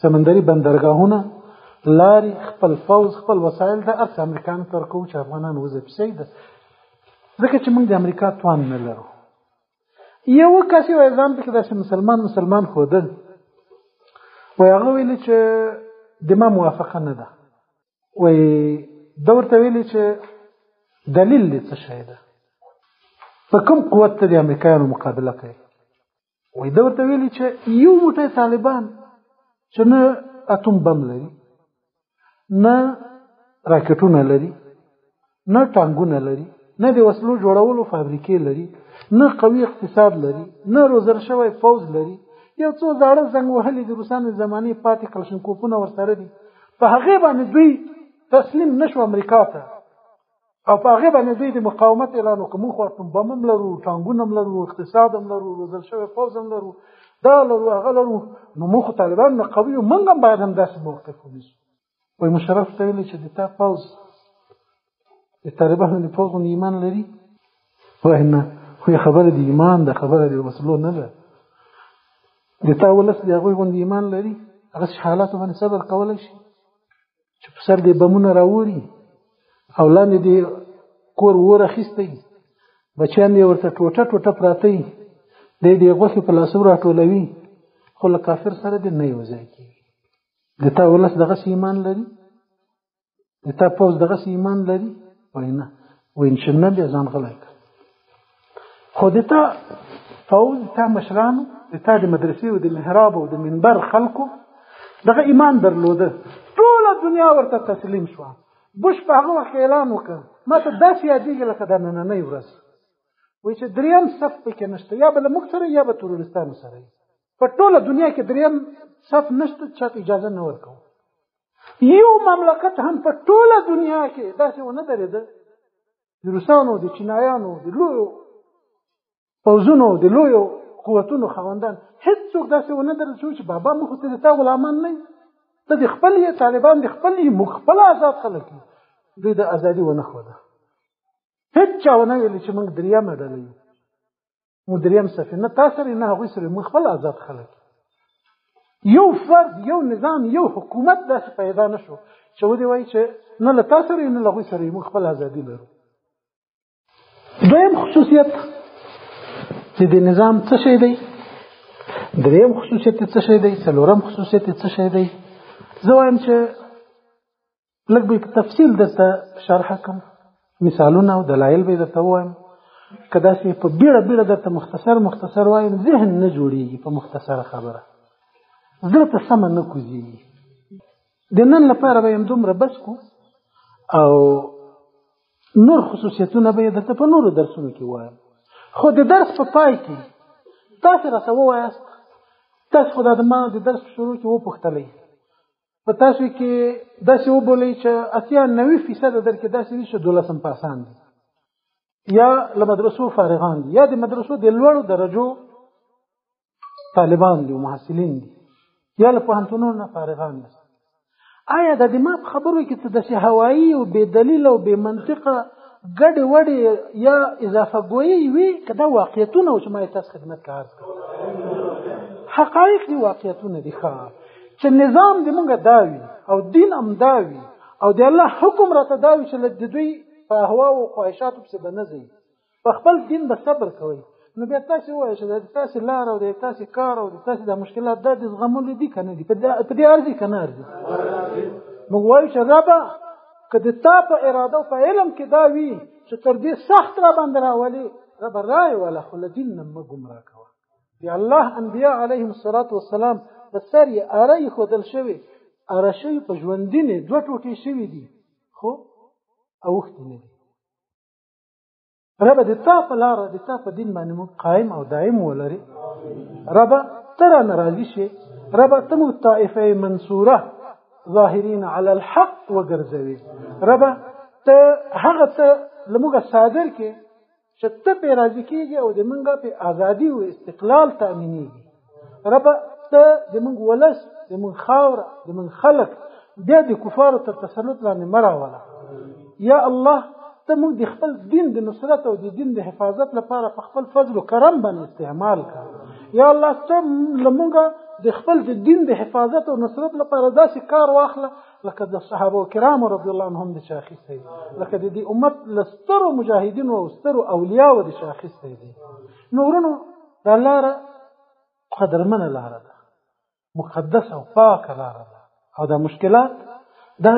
سمندري بندرګاهونه، لارې، خپل پوځ، خپل وسایل د هر څه امریکایانو ته ورکوو چې افغانان وځپسئ ده. ځکه چې موږ د امریکا توان نه لرو. یو کس یې وایي ځان پکې داسې مسلمان ښودل، وایي هغه ویلي چې د ما موافقه نه ده. وایي ده ورته ویلي چې دلیل دې څه شی ده، په کوم قوت ته د امریکایانو مقابله کوي؟ وایي ده ورته ویلي چې یو موټی طالبان چې نه اتوم بم لري، نه راکټونه لري، نه ټانګونه لري، نه د وسلو جوړولو فابریکې لري، نه قوي اقتصاد لري، نه روزل شوی فوز لري، یو څو زاړه زنګ وهلي د روسانو زمانې پاتې کلشنکوفونه ورسره دي. په هغې باندې دوی تسلیم نشو امریکا ته، او په هغې باندې دوی د مقاومت اعلان وکړ. موږ خو اتوم بم هم لرو، ټانګونه هم لرو، اقتصاد هم لرو، روزل شوی فوز هم لرو، دا لرو هغه لرو، نو موږ خو طالبان نه قوي یو، موږ هم باید همداسې موقف ونیسو. وایي مشرف ته ویلي چې د تا پوځ د طالبانو د پوځ غوندې ایمان لري؟ وایي نه. وایي خبره د ایمان ده، خبره د وسلو نه ده. د تا ولس د هغوی غوندې ایمان لري؟ هغسې حالاتو باندې صبر کولی شي چې په سر دې بمونه راوړي او لاندې دې کور اور اخیستی، بچیان دې ورته ټوټه ټوټه پراته وي، دی دې غوښې په لاسو راټولوي، خو له کافر سره دې نه یو ځای کېږي. د تا ولس دغسې ایمان لري؟ د تا پوځ دغسې ایمان لري؟ وایي نه. وایي چې نه بیا ځان غلی کړه. خو د تا پوځ، د تا مشرانو، د تا د مدرسې او د محراب او د منبر خلکو دغه ایمان درلوده. ټوله دنیا ورته تسلیم شوه. بوش په هغه وخت اعلان وکړ، ما ته داسې یادېږي لکه د نننۍ ورځ، وایي چې دریم صف پکې نشته، یا به له موږ سره یا به ترورستانو سره. په ټوله دنیا کې دریم صف نشته، چاته اجازه نه ورکوو. یو مملکت هم په ټوله دنیا کې داسې ونه درېده، د روسانو، د چینایانو، د لویو پوځونو، د لویو قوتونو خاوندان، هېڅوک داسې ونه درېده چې بابا موږ ته د تا غلامان نه یو، ته د خپل یې، طالبان د خپل یې، موږ خپل آزاد خلک یو. دوی د ازادي ونه ښوده. هېڅ چا ونه ویلي چې موږ دریمه ډله یو، موږ دریم صف یو، نه تا سره نه هغوی سره، موږ خپل آزاد خلک یو. فرد، یو نظام، یو حکومت داسې پیدا نه شو چې ودې وایي چې نه له تا سره نه له هغوی سره موږ خپل ازادي لرو. دویم خصوصیت چې د نظام څه شی دی، دریم خصوصیت څه شی دی، څلورم خصوصیت څه شی دی، زه وایم چې لږ به په تفصیل درته شرح کړم، مثالونه او دلایل به درته ووایم. که داسې په بیړه بیړه درته مختصر وایم، ذهن نه جوړېږي په مختصره خبره، زړه ته سمه نه کوزېږي. د نن لپاره به یم دومره بس کو، او نور خصوصیتونه به یې درته په نورو درسونو کې وایم. خو د درس په پای کې تاسې راته ووایاست، تاسې خو دا د ما د درس په شروع کې وپوښتلی، په تاسو کې داسې وبولئ چې 80-90% درکې داسې وي چې 12م پاسان دي، یا له مدرسو فارغان دي، یا د مدرسو د لوړو درجو طالبان دي او محصلین دي، یا له پوهنتونونو نه فارغان دي. آیا د ما په خبرو کې څه داسې هوایي او بې دلیل او بې منطقه ګډې وډې یا اضافه ګویي وي؟ که دا واقعیتونه و چې ما یې تاسو خدمت کې عرض کړم، حقایق دي، واقعیتونه دي، چې نظام د مونږ دا وي او دین هم دا وي او د الله حکم راته دا وي چې د دوی په اهوا او خواهشاتو پسې به نه ځئ، په خپل دین به صبر کوئ. نو بیا تاسې ووایئ چې د تاسې لار او د تاسې کار او د تاسې د مشکلات دا د زغملو دي که نه دي، په دې ارزي که نه ارزي؟ موږ وایو چې ربه که د تا په اراده او په علم کې دا وي چې تر دې سخت را باندې راولي، ربه رایې والا، خو له دین نه مه ګمراه کوه. د الله انبیا علیهم الصلاة والسلام په سر یې اره ایښودل شوې، اره شوي په ژوندینې 2 ټوټې شوي دي، خو اوښتې نه دي. ربه د تا په لاره، د تا په دین باندې موږ قایم او دائم ولري. ربه ته رانه راضي شې، ربه ته موږ طائفه منصوره ظاهرین علی الحق وګرځوي. ربه ته هغه څه له موږ صادر کې چې ته پرې راضي کېږي او د موږ په ازادي او استقلال تأمینېږي. ربه ته د موږ ولس، د موږ خاوره، د موږ خلک بیا د کفارو تر تسلط لاندې مه راوله. یا الله ته موږ د خپل دین د نصرت او د دین د حفاظت لپاره په خپل فضل او کرم باندې استعمال کړه. یا الله ته لمونږ د خپل دین د حفاظت او نصرت لپاره داسې کار واخله لکه د صحابه کرام رضی الله عنهم د شاخص دی، لکه د دې امت لسترو مجاهدینو او سترو اولیاء د شاخص دی. نورونو دا لاره قدرمنه لاره ده، مقدس او پاک لاره ده، او دا مشکلات دا